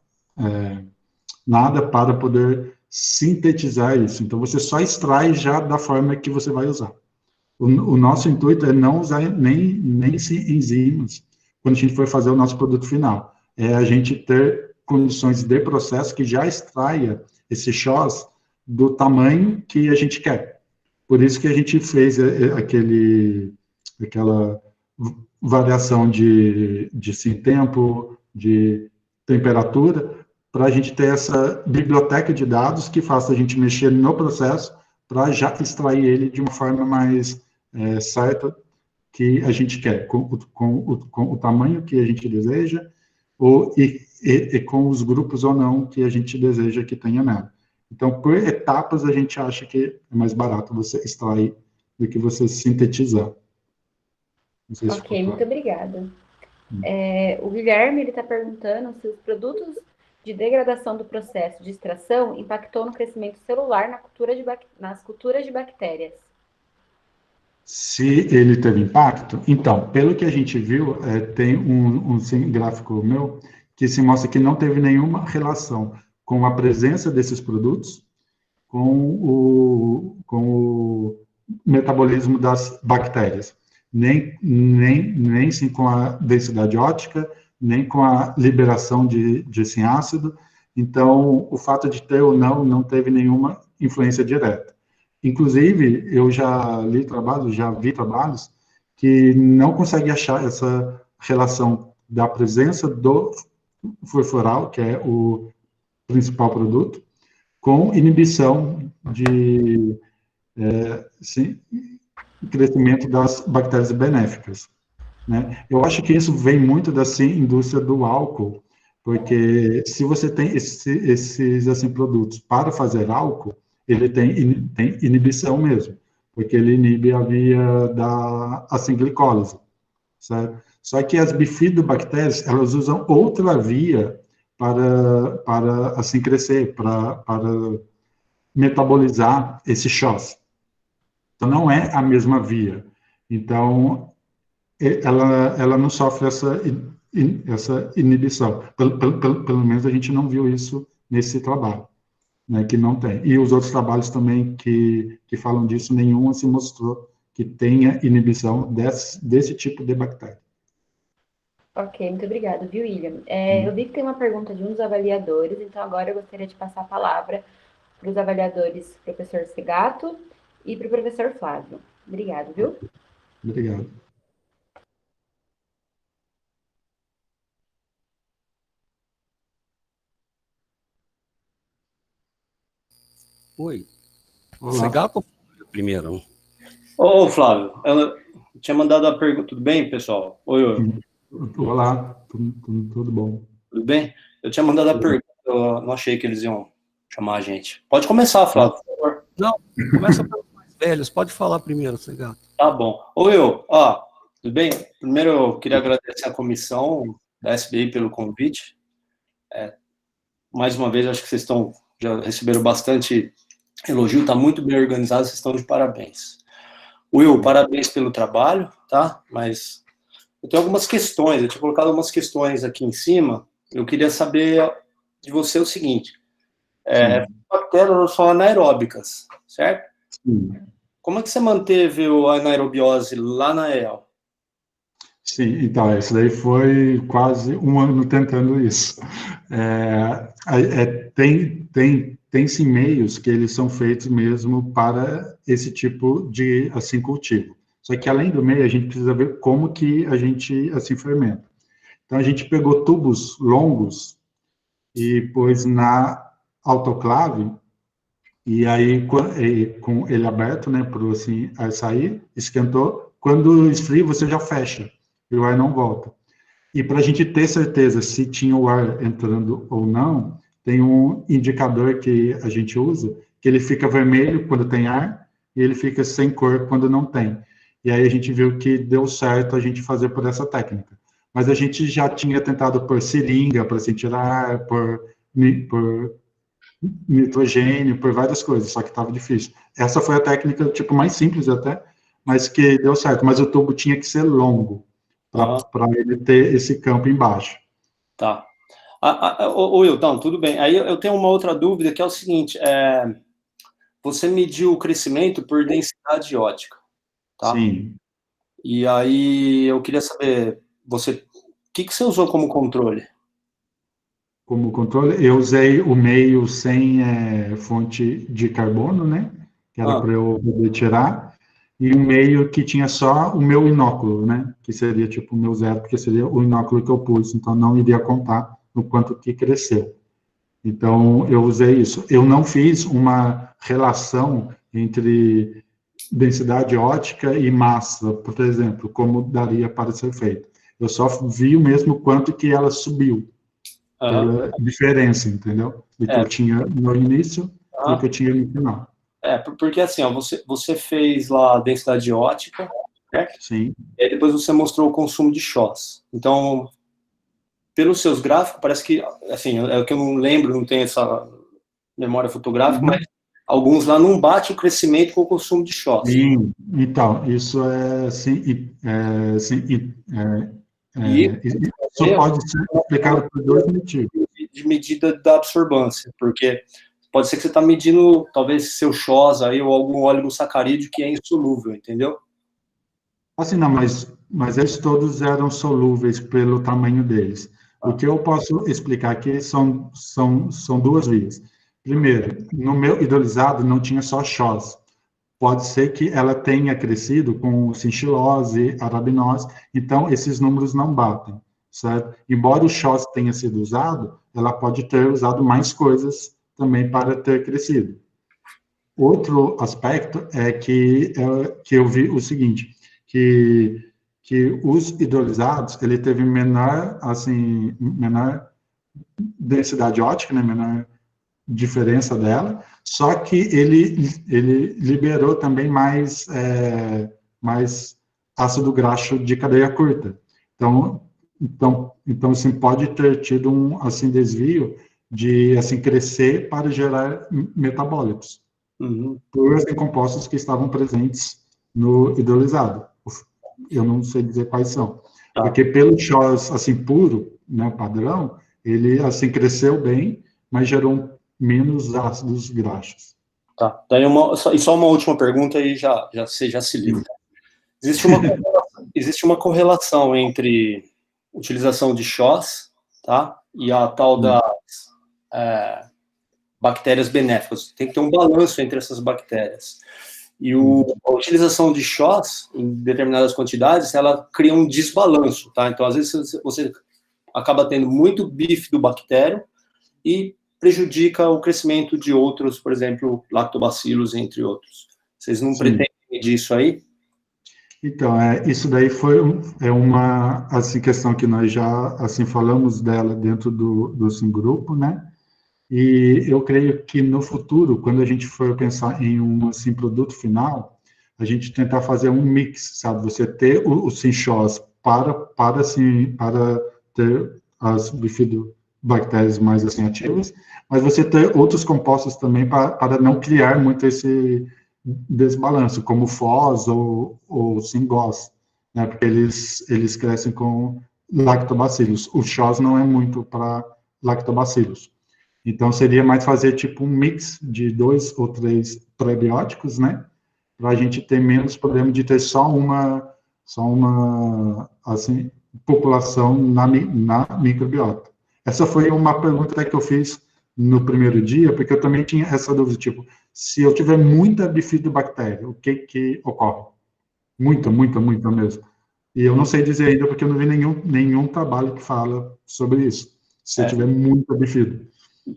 Speaker 1: nada para poder sintetizar isso. Então, você só extrai já da forma que você vai usar. O nosso intuito é não usar nem enzimas quando a gente for fazer o nosso produto final. É a gente ter condições de processo que já extraia esse chós do tamanho que a gente quer. Por isso que a gente fez aquela variação de sim, tempo, de temperatura, para a gente ter essa biblioteca de dados que faça a gente mexer no processo para já extrair ele de uma forma mais certa que a gente quer, com o tamanho que a gente deseja, e com os grupos ou não que a gente deseja que tenha nela. Então, por etapas, a gente acha que é mais barato você extrair do que você sintetizar. Não sei se ficou
Speaker 2: Ok, muito
Speaker 1: claro.
Speaker 2: obrigada. O Guilherme está perguntando se os produtos de degradação do processo de extração impactou no crescimento celular nas culturas de bactérias.
Speaker 1: Se ele teve impacto, então, pelo que a gente viu, tem um gráfico meu que se mostra que não teve nenhuma relação com a presença desses produtos com o metabolismo das bactérias, nem sim com a densidade ótica, nem com a liberação de esse ácido. Então, o fato de ter ou não teve nenhuma influência direta. Inclusive, eu já vi trabalhos que não conseguem achar essa relação da presença do furfural, que é o principal produto, com inibição de crescimento das bactérias benéficas. Né? Eu acho que isso vem muito da indústria do álcool, porque se você tem esses assim, produtos para fazer álcool, ele tem inibição mesmo, porque ele inibe a via da assim, glicólise. Certo? Só que as bifidobactérias, elas usam outra via para assim crescer, para metabolizar esse chós. Então, não é a mesma via. Então, ela não sofre essa inibição. Pelo menos a gente não viu isso nesse trabalho, né, que não tem. E os outros trabalhos também que falam disso, nenhum se mostrou que tenha inibição desse tipo de bactéria.
Speaker 2: Ok, muito obrigada, viu, William? Eu vi que tem uma pergunta de um dos avaliadores, então agora eu gostaria de passar a palavra para os avaliadores, professor Segato e para o professor Flávio. Obrigado, viu?
Speaker 1: Obrigado.
Speaker 3: Oi.
Speaker 1: Olá.
Speaker 3: Segato primeiro?
Speaker 4: Ô, Flávio, ela tinha mandado a pergunta. Tudo bem, pessoal? Oi.
Speaker 1: Olá, tudo bom?
Speaker 4: Tudo bem? Eu tinha mandado a pergunta, eu não achei que eles iam chamar a gente. Pode começar, Flávio, por favor.
Speaker 3: Não, começa pelos mais velhos. Pode falar primeiro, Segato.
Speaker 4: Tá bom. Oi, tudo bem? Primeiro, eu queria agradecer a comissão da SBI pelo convite. Mais uma vez, acho que vocês já receberam bastante elogio, está muito bem organizado, vocês estão de parabéns. Will, parabéns pelo trabalho, tá? Mas eu tenho algumas questões, eu tinha colocado algumas questões aqui em cima, eu queria saber de você o seguinte, bactérias são anaeróbicas, certo?
Speaker 1: Sim.
Speaker 4: Como é que você manteve a anaerobiose lá na EL?
Speaker 1: Sim, então, isso daí foi quase um ano tentando isso. Tem-se meios que eles são feitos mesmo para esse tipo de, assim, cultivo. Só que, além do meio, a gente precisa ver como que a gente, assim, fermenta. Então, a gente pegou tubos longos e pôs na autoclave, e aí, com ele aberto, né, para assim, sair, esquentou. Quando esfria, você já fecha, e o ar não volta. E para a gente ter certeza se tinha o ar entrando ou não, tem um indicador que a gente usa, que ele fica vermelho quando tem ar, e ele fica sem cor quando não tem. E aí a gente viu que deu certo a gente fazer por essa técnica. Mas a gente já tinha tentado por seringa, para se tirar ar, por nitrogênio, por várias coisas, só que estava difícil. Essa foi a técnica, tipo, mais simples até, mas que deu certo. Mas o tubo tinha que ser longo, para ele ter esse campo embaixo.
Speaker 4: Tá. Wilton, tudo bem. Aí eu tenho uma outra dúvida, que é o seguinte, você mediu o crescimento por densidade ótica, tá?
Speaker 1: Sim.
Speaker 4: E aí eu queria saber, o que você usou como controle?
Speaker 1: Como controle, eu usei o meio sem fonte de carbono, né? Que era para eu poder tirar, e um meio que tinha só o meu inóculo, né? Que seria tipo o meu zero, porque seria o inóculo que eu pus, então não iria contar no quanto que cresceu. Então, eu usei isso. Eu não fiz uma relação entre densidade ótica e massa, por exemplo, como daria para ser feito. Eu só vi o mesmo quanto que ela subiu, pela diferença, entendeu? Do que eu tinha no início e o que eu tinha no final.
Speaker 4: Porque assim, ó, você fez lá a densidade ótica, certo?
Speaker 1: Sim.
Speaker 4: E aí depois você mostrou o consumo de Schoss. Então, pelos seus gráficos, parece que, assim, é o que eu não lembro, não tenho essa memória fotográfica, mas alguns lá não bate o crescimento com o consumo de Schoss.
Speaker 1: Sim, então, isso isso pode ser explicado por dois motivos.
Speaker 4: De medida da absorvância, porque pode ser que você está medindo, talvez, seu Schoss aí, ou algum oligosacarídeo que é insolúvel, entendeu?
Speaker 1: Assim, não, mas eles todos eram solúveis pelo tamanho deles. O que eu posso explicar aqui são duas vias. Primeiro, no meu hidrolisado não tinha só Schoss. Pode ser que ela tenha crescido com cinchilose, arabinose, então esses números não batem, certo? Embora o Schoss tenha sido usado, ela pode ter usado mais coisas também para ter crescido. Outro aspecto é que eu vi o seguinte, que os hidrolisados, ele teve menor densidade ótica, né, menor diferença dela, só que ele liberou também mais ácido graxo de cadeia curta. Então assim, pode ter tido um assim desvio de assim crescer para gerar metabólitos por assim, compostos que estavam presentes no hidrolisado. Eu não sei dizer quais são, porque pelo Schoss assim puro, né, padrão, ele assim cresceu bem, mas gerou menos ácidos graxos.
Speaker 4: Tá. Daí só uma última pergunta e você já se livra. Existe uma correlação entre utilização de Schoss, tá? E a tal das bactérias benéficas. Tem que ter um balanço entre essas bactérias. E a utilização de Schoss, em determinadas quantidades, ela cria um desbalanço, tá? Então, às vezes, você acaba tendo muito bife do bactério e prejudica o crescimento de outros, por exemplo, lactobacilos, entre outros. Vocês não pretendem medir isso aí?
Speaker 1: Então, isso daí foi uma assim, questão que nós já assim, falamos dela dentro do grupo, né? E eu creio que no futuro, quando a gente for pensar em um assim, produto final, a gente tentar fazer um mix, sabe? Você ter o Synchos para ter as bifidobactérias mais assim, ativas, mas você ter outros compostos também para não criar muito esse desbalanço, como FOS ou SINGOS, né? Porque eles crescem com lactobacilos. O CHOS não é muito para lactobacilos. Então, seria mais fazer tipo um mix de 2 ou 3 probióticos, né? Para a gente ter menos problema de ter só uma assim, população na microbiota. Essa foi uma pergunta que eu fiz no primeiro dia, porque eu também tinha essa dúvida, tipo, se eu tiver muita bifidobactéria, o que ocorre? Muita mesmo. E eu não sei dizer ainda, porque eu não vi nenhum trabalho que fala sobre isso. Se eu tiver muita bifido.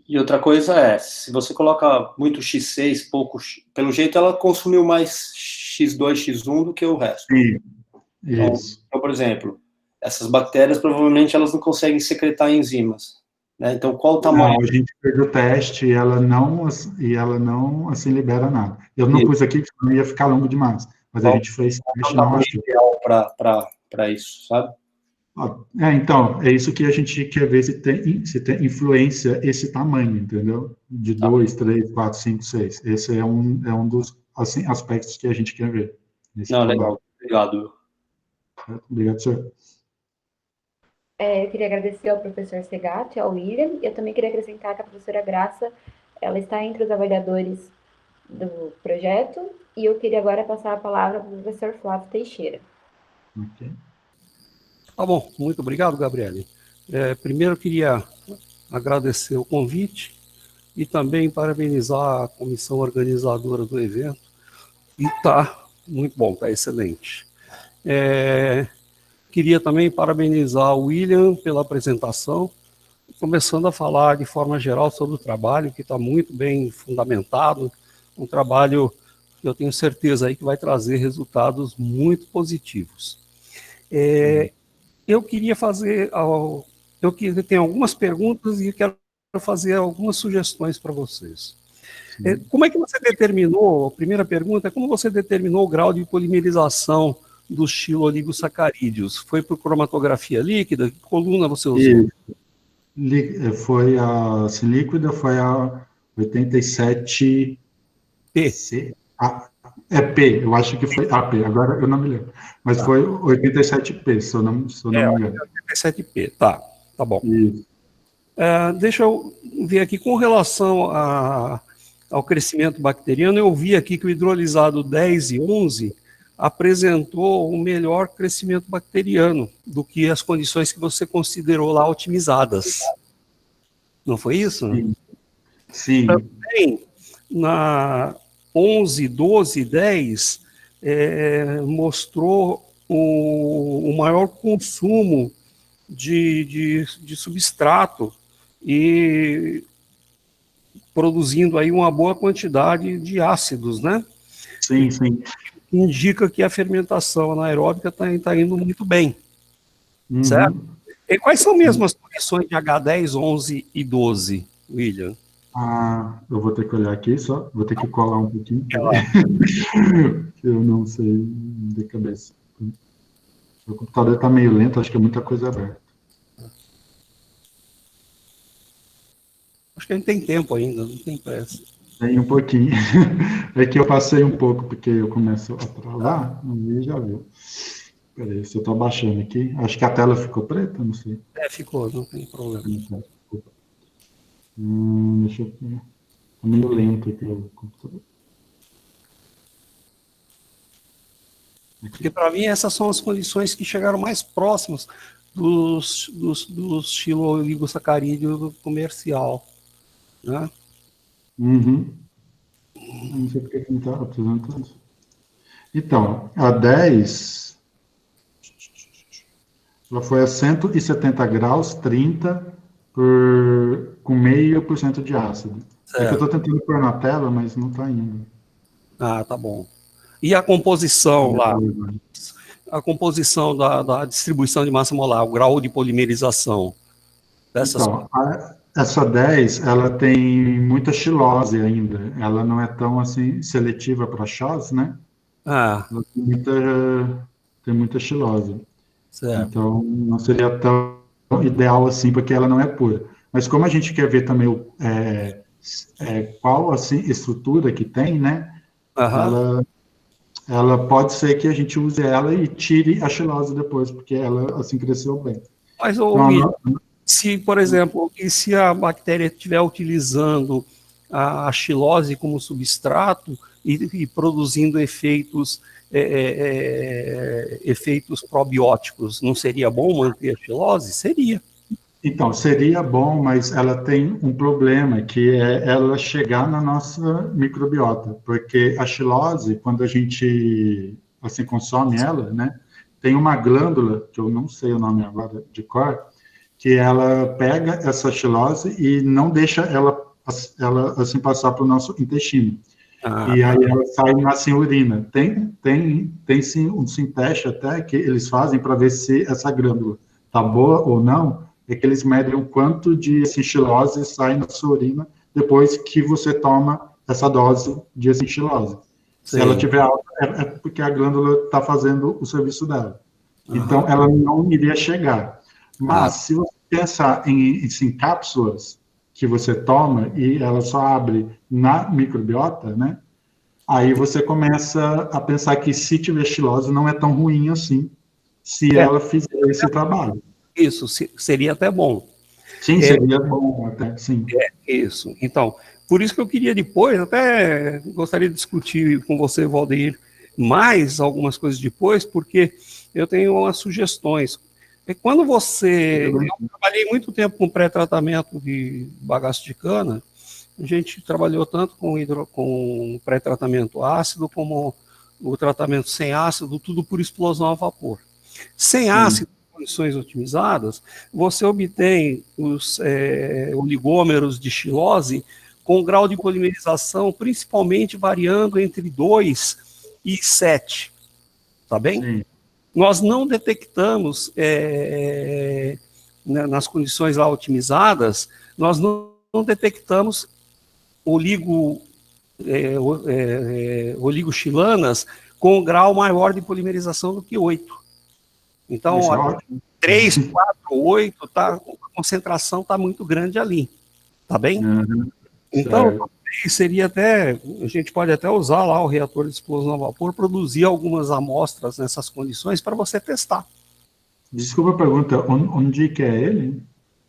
Speaker 4: E outra coisa é, se você coloca muito X6, pouco, pelo jeito ela consumiu mais X2, X1 do que o resto.
Speaker 1: Sim, isso.
Speaker 4: Então, por exemplo, essas bactérias provavelmente elas não conseguem secretar enzimas, né? Então, qual o tamanho?
Speaker 1: Não, a gente fez o teste e ela não assim libera nada. Eu não pus aqui, porque não ia ficar longo demais, mas a gente fez teste e não achou.
Speaker 4: Ideal para isso, sabe?
Speaker 1: Então, é isso que a gente quer ver se tem influência esse tamanho, entendeu? De 2, 3, 4, 5, 6. Esse é um dos assim, aspectos que a gente quer ver.
Speaker 4: Não, legal. Obrigado.
Speaker 1: Obrigado, senhor.
Speaker 2: Eu queria agradecer ao professor Segato e ao William. Eu também queria acrescentar que a professora Graça, ela está entre os avaliadores do projeto. E eu queria agora passar a palavra para o professor Flávio Teixeira.
Speaker 1: Ok.
Speaker 3: Tá bom, muito obrigado, Gabriele. Primeiro, eu queria agradecer o convite e também parabenizar a comissão organizadora do evento. E tá muito bom, tá excelente. Queria também parabenizar o William pela apresentação, começando a falar de forma geral sobre o trabalho, que está muito bem fundamentado, um trabalho que eu tenho certeza aí que vai trazer resultados muito positivos. Eu queria ter algumas perguntas e quero fazer algumas sugestões para vocês. Como é que você determinou, a primeira pergunta é como você determinou o grau de polimerização dos xiloligosacarídeos? Foi por cromatografia líquida? Que coluna você usou?
Speaker 1: Foi assim, líquida, foi a 87
Speaker 3: P.
Speaker 1: P, eu acho que foi AP, agora eu não me lembro. Mas foi 87P, se eu não me engano.
Speaker 3: 87P, tá bom.
Speaker 1: Isso.
Speaker 3: Deixa eu ver aqui, com relação ao crescimento bacteriano, eu vi aqui que o hidrolisado 10 e 11 apresentou um melhor crescimento bacteriano do que as condições que você considerou lá otimizadas. Não foi isso?
Speaker 1: Sim.
Speaker 3: Também, na 11, 12 e 10, mostrou o maior consumo de substrato e produzindo aí uma boa quantidade de ácidos, né?
Speaker 1: Sim.
Speaker 3: Indica que a fermentação anaeróbica está indo muito bem, certo? E quais são mesmo as condições de H10, 11 e 12, William?
Speaker 1: Eu vou ter que olhar aqui só, vou ter que colar um pouquinho. Eu não sei de cabeça. O computador está meio lento, acho que é muita coisa aberta.
Speaker 3: Acho que a gente tem tempo ainda, não tem pressa.
Speaker 1: Tem um pouquinho. É que eu passei um pouco, porque eu começo a travar, e já viu. Peraí, se eu estou abaixando aqui, acho que a tela ficou preta, não sei.
Speaker 3: Ficou, não tem problema.
Speaker 1: Deixa eu ver. Está meio lento aqui o computador.
Speaker 3: Porque, para mim, essas são as condições que chegaram mais próximas dos xiloligosacarídeos comercial, né?
Speaker 1: Não sei porque que não está apresentando. Então, a 10, ela foi a 170 graus, 30, com 0,5% de ácido. É que eu estou tentando pôr na tela, mas não está indo.
Speaker 3: Tá bom. E a composição lá? A composição da distribuição de massa molar, o grau de polimerização dessas...
Speaker 1: Então, essa 10, ela tem muita xilose ainda. Ela não é tão assim seletiva para CHOS, né? Ela tem muita xilose.
Speaker 3: Certo.
Speaker 1: Então, não seria tão ideal assim, porque ela não é pura. Mas como a gente quer ver também qual assim, estrutura que tem, né? ela pode ser que a gente use ela e tire a xilose depois, porque ela, assim, cresceu bem.
Speaker 3: Mas,
Speaker 1: Então,
Speaker 3: William, se, por exemplo, e se a bactéria estiver utilizando a xilose como substrato e produzindo efeitos, efeitos probióticos, não seria bom manter a xilose? Seria.
Speaker 1: então, seria bom, mas ela tem um problema, que é ela chegar na nossa microbiota, porque a xilose, quando a gente, assim, consome ela, né, tem uma glândula, que eu não sei o nome agora de cor, que ela pega essa xilose e não deixa ela assim, passar para o nosso intestino. E aí ela sai na urina. Tem sim um teste até que eles fazem para ver se essa glândula está boa ou não, é que eles medem o quanto de xilose sai na sua urina depois que você toma essa dose de xilose. Se ela tiver alta, é porque a glândula está fazendo o serviço dela. Então, ela não iria chegar. Mas, se você pensar em cápsulas que você toma e ela só abre na microbiota, né? Aí você começa a pensar que se tiver xilose não é tão ruim assim, se ela fizer esse trabalho.
Speaker 3: Isso, seria até bom.
Speaker 1: Sim, seria bom até, sim.
Speaker 3: Isso. Então, por isso que eu queria depois, até gostaria de discutir com você, Valdeir, mais algumas coisas depois, porque eu tenho umas sugestões. Quando você... Eu trabalhei muito tempo com pré-tratamento de bagaço de cana, a gente trabalhou tanto com pré-tratamento ácido, como o tratamento sem ácido, tudo por explosão a vapor. Sem ácido, condições otimizadas, você obtém os oligômeros de xilose com grau de polimerização principalmente variando entre 2 e 7, tá bem? Sim. Nós não detectamos, nas condições lá otimizadas, nós não detectamos oligoxilanas com grau maior de polimerização do que 8. Então, 3, 4, 8, tá, a concentração está muito grande ali, tá bem? Então, seria até, a gente pode até usar lá o reator de explosão a vapor, produzir algumas amostras nessas condições para você testar.
Speaker 1: Desculpa a pergunta, onde que é ele?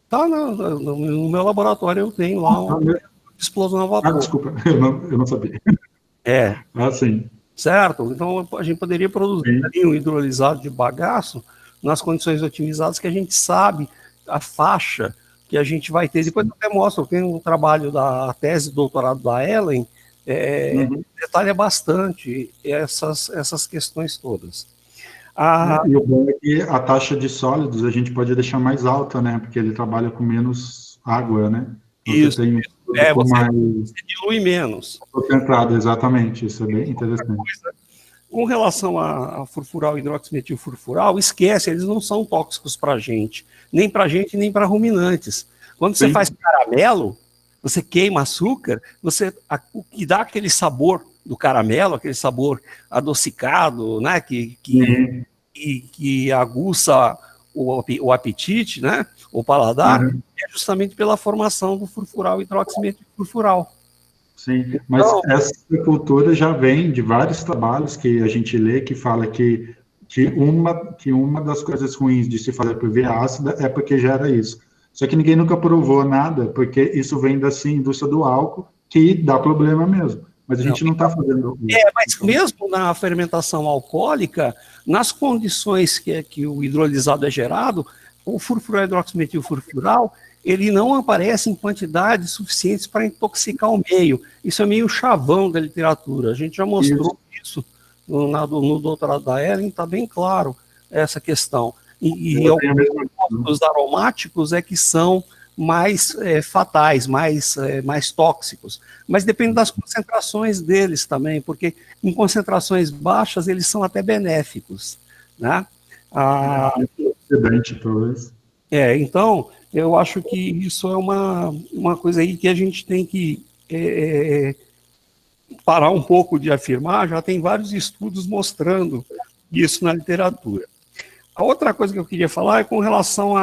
Speaker 3: Tá, no meu laboratório eu tenho lá um reator de explosão a vapor.
Speaker 1: Desculpa, eu não sabia. Sim.
Speaker 3: Certo? Então, a gente poderia produzir ali um hidrolisado de bagaço nas condições otimizadas que a gente sabe a faixa que a gente vai ter. Depois eu até mostro, tem um trabalho da tese de doutorado da Ellen, detalha bastante essas questões todas.
Speaker 1: E o bom é que a taxa de sólidos a gente pode deixar mais alta, né? Porque ele trabalha com menos água, né?
Speaker 3: Isso. Você dilui menos.
Speaker 1: Concentrado, exatamente. Isso é bem interessante.
Speaker 3: Com relação a furfural, hidroximetilfurfural, esquece, eles não são tóxicos para a gente, nem para ruminantes. Quando você faz caramelo, você queima açúcar, o que dá aquele sabor do caramelo, aquele sabor adocicado, né, que aguça o apetite, né, o paladar, é justamente pela formação do furfural e hidroximetilfurfural.
Speaker 1: Sim, mas essa cultura já vem de vários trabalhos que a gente lê que fala que uma das coisas ruins de se fazer PV ácida é porque gera isso. Só que ninguém nunca provou nada, porque isso vem da indústria do álcool, que dá problema mesmo. Mas a gente não está fazendo isso.
Speaker 3: Mas mesmo na fermentação alcoólica, nas condições que o hidrolisado é gerado, o furfural hidroximetilfurfural, ele não aparece em quantidades suficientes para intoxicar o meio. Isso é meio chavão da literatura. A gente já mostrou isso no doutorado da Ellen, está bem claro essa questão. E alguns compostos aromáticos é que são mais fatais, mais tóxicos. Mas depende das concentrações deles também, porque em concentrações baixas eles são até benéficos, né?
Speaker 1: Talvez.
Speaker 3: Então, eu acho que isso é uma coisa aí que a gente tem que parar um pouco de afirmar, já tem vários estudos mostrando isso na literatura. A outra coisa que eu queria falar é com relação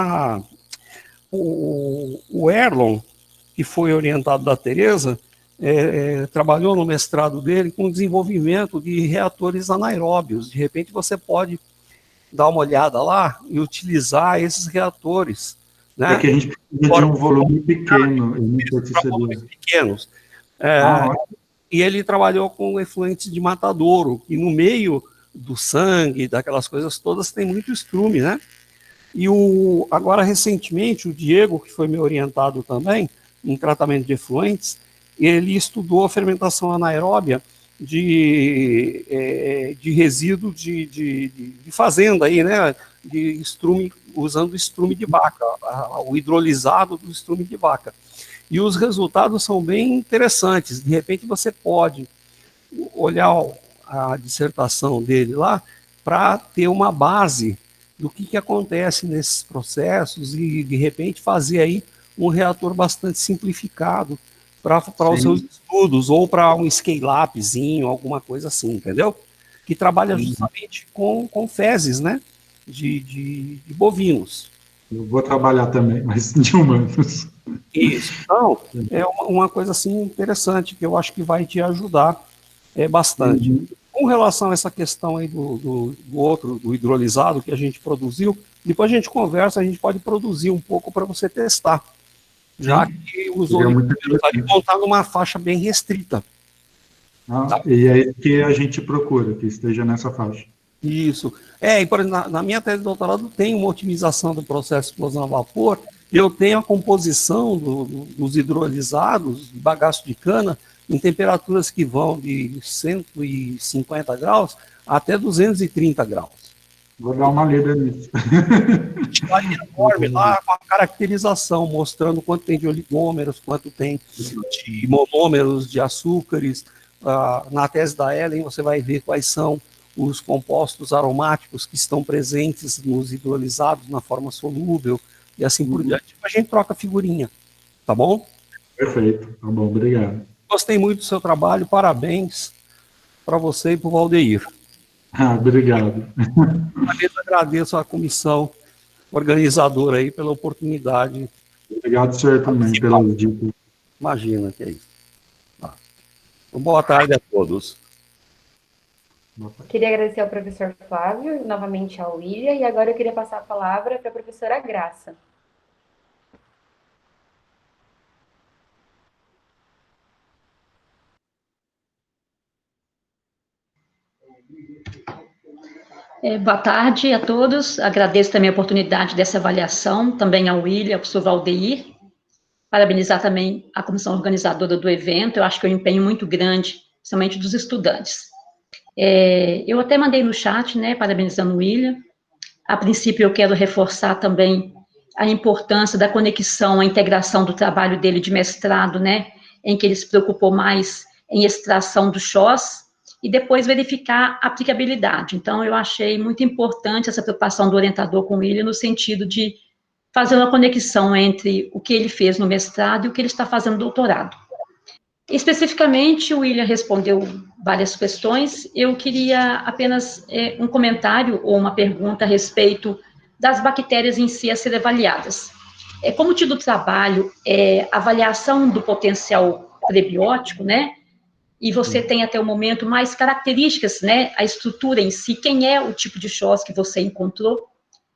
Speaker 3: o Erlon, que foi orientado da Tereza, trabalhou no mestrado dele com o desenvolvimento de reatores anaeróbios. De repente você pode dar uma olhada lá e utilizar esses reatores. Né?
Speaker 1: É que a gente precisa de um volume pequeno. Eu não sei se seria...
Speaker 3: volumes pequenos. E ele trabalhou com efluentes de matadouro, que no meio do sangue, daquelas coisas todas, tem muito estrume, né? E agora, recentemente, o Diego, que foi meu orientado também, em tratamento de efluentes, ele estudou a fermentação anaeróbia de resíduo de fazenda aí, né? De estrume, usando estrume de vaca, o hidrolisado do estrume de vaca. E os resultados são bem interessantes. De repente você pode olhar a dissertação dele lá para ter uma base do que acontece nesses processos e, de repente, fazer aí um reator bastante simplificado para os seus estudos, ou para um scale-upzinho, alguma coisa assim, entendeu? Que trabalha justamente com fezes, né? De bovinos.
Speaker 1: Eu vou trabalhar também, mas de humanos.
Speaker 3: Isso. Então, é uma coisa assim interessante, que eu acho que vai te ajudar bastante. Com relação a essa questão aí do hidrolisado que a gente produziu, depois a gente conversa, a gente pode produzir um pouco para você testar, já que os hidrolisados vão estar numa faixa bem restrita.
Speaker 1: Tá? E é que a gente procura, que esteja nessa faixa.
Speaker 3: Isso. E, por exemplo, na minha tese de doutorado tem uma otimização do processo de explosão a vapor, e eu tenho a composição dos hidrolisados, de bagaço de cana, em temperaturas que vão de 150 graus até 230 graus.
Speaker 1: Vou dar uma lida nisso.
Speaker 3: Está enorme lá com a caracterização, mostrando quanto tem de oligômeros, quanto tem de monômeros, de açúcares. Na tese da Ellen, você vai ver quais são os compostos aromáticos que estão presentes nos hidrolisados na forma solúvel e assim por diante. A gente troca figurinha, tá bom?
Speaker 1: Perfeito, tá bom, obrigado.
Speaker 3: Gostei muito do seu trabalho, parabéns para você e para o Valdeir.
Speaker 1: Obrigado.
Speaker 3: Uma vez agradeço à comissão organizadora aí pela oportunidade.
Speaker 1: Obrigado, senhor, também, pelas dicas.
Speaker 3: Imagina que é isso. Boa tarde a todos.
Speaker 2: Queria agradecer ao professor Flávio, novamente ao William, e agora eu queria passar a palavra para a professora Graça.
Speaker 5: Boa tarde a todos. Agradeço também a oportunidade dessa avaliação, também ao William, ao professor Valdeir. Parabenizar também a comissão organizadora do evento. Eu acho que é um empenho muito grande, somente dos estudantes. Eu até mandei no chat, né, parabenizando o William. A princípio, eu quero reforçar também a importância da conexão, a integração do trabalho dele de mestrado, né, em que ele se preocupou mais em extração do SHOS, e depois verificar a aplicabilidade. Então, eu achei muito importante essa preocupação do orientador com o William, no sentido de fazer uma conexão entre o que ele fez no mestrado e o que ele está fazendo no doutorado. Especificamente, o William respondeu várias questões. Eu queria apenas um comentário ou uma pergunta a respeito das bactérias em si a serem avaliadas. Como o título do trabalho é avaliação do potencial prebiótico, né? E você tem até o momento mais características, né? A estrutura em si, quem é o tipo de SHOS que você encontrou,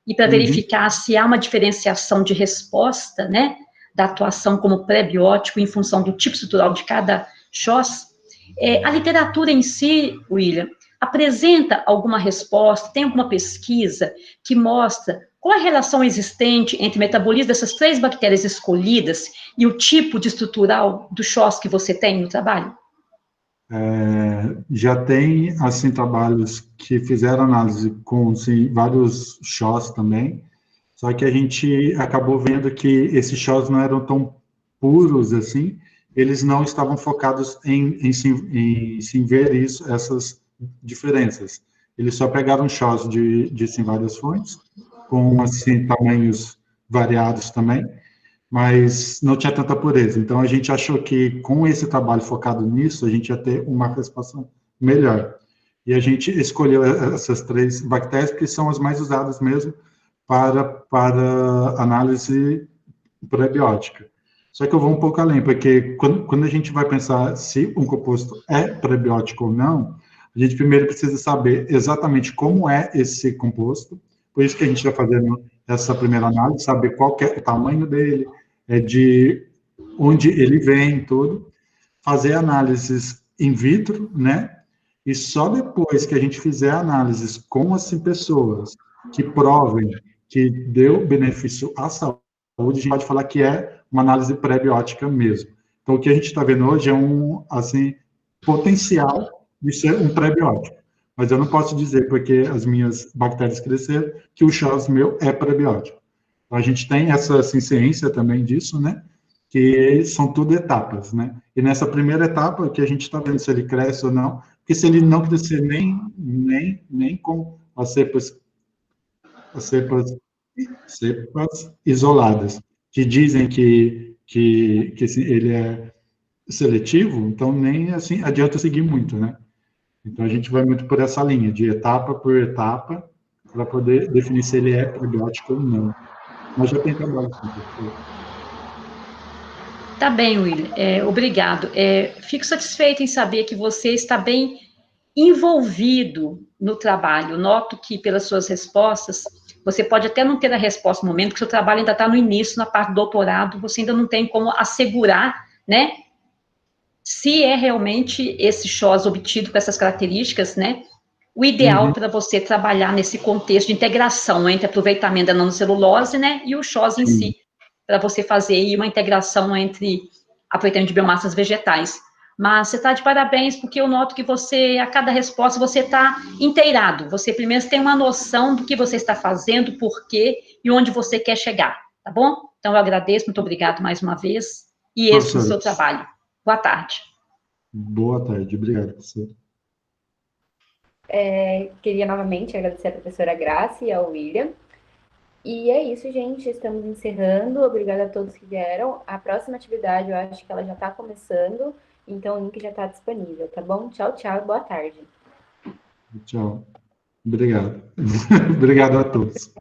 Speaker 5: e para verificar se há uma diferenciação de resposta, né? Da atuação como pré-biótico em função do tipo estrutural de cada SHOS. A literatura em si, William, apresenta alguma resposta, tem alguma pesquisa que mostra qual a relação existente entre o metabolismo dessas 3 bactérias escolhidas e o tipo de estrutural do SHOS que você tem no trabalho?
Speaker 1: Já tem, assim, trabalhos que fizeram análise com, sim, vários SHOS também, só que a gente acabou vendo que esses SHOS não eram tão puros assim, eles não estavam focados em sim ver essas diferenças. Eles só pegaram SHOS de sim, várias fontes, com, assim, tamanhos variados também, mas não tinha tanta pureza. Então, a gente achou que, com esse trabalho focado nisso, a gente ia ter uma resposta melhor. E a gente escolheu essas 3 bactérias, que são as mais usadas mesmo para análise prebiótica. Só que eu vou um pouco além, porque quando a gente vai pensar se um composto é prebiótico ou não, a gente primeiro precisa saber exatamente como é esse composto, por isso que a gente está fazendo essa primeira análise, saber qual que é o tamanho dele, de onde ele vem, tudo, fazer análises in vitro, né? E só depois que a gente fizer análises com assim, pessoas que provem que deu benefício à saúde, a gente pode falar que é uma análise pré-biótica mesmo. Então, o que a gente está vendo hoje é um, assim, potencial de ser um pré-biótico. Mas eu não posso dizer, porque as minhas bactérias cresceram, que o chás meu é pré-biótico. Então, a gente tem essa assim, ciência também disso, né? Que são tudo etapas, né? E nessa primeira etapa, que a gente está vendo se ele cresce ou não, porque se ele não crescer nem com as cepas isoladas, que dizem que ele é seletivo, então nem assim adianta seguir muito, né? Então a gente vai muito por essa linha, de etapa por etapa, para poder definir se ele é probiótico ou não. Mas já tem trabalho, sim, professor.
Speaker 5: Tá bem, Will. Obrigado. Fico satisfeita em saber que você está bem envolvido no trabalho. Noto que, pelas suas respostas, você pode até não ter a resposta no momento, porque o seu trabalho ainda está no início, na parte do doutorado, você ainda não tem como assegurar, né, se é realmente esse chós obtido com essas características, né, o ideal para você trabalhar nesse contexto de integração entre aproveitamento da nanocelulose, né, e o chós em si, para você fazer aí uma integração entre aproveitamento de biomassas vegetais. Mas você está de parabéns, porque eu noto que você, a cada resposta, você está inteirado. Você primeiro tem uma noção do que você está fazendo, por quê e onde você quer chegar, tá bom? Então, eu agradeço, muito obrigado mais uma vez, e êxito no seu trabalho. Boa tarde.
Speaker 1: Boa tarde, obrigado, professor.
Speaker 2: Queria novamente agradecer a professora Graça e ao William. E é isso, gente. Estamos encerrando. Obrigada a todos que vieram. A próxima atividade, eu acho que ela já está começando. Então, o link já está disponível, tá bom? Tchau, tchau e boa tarde.
Speaker 1: Tchau. Obrigado. Obrigado a todos.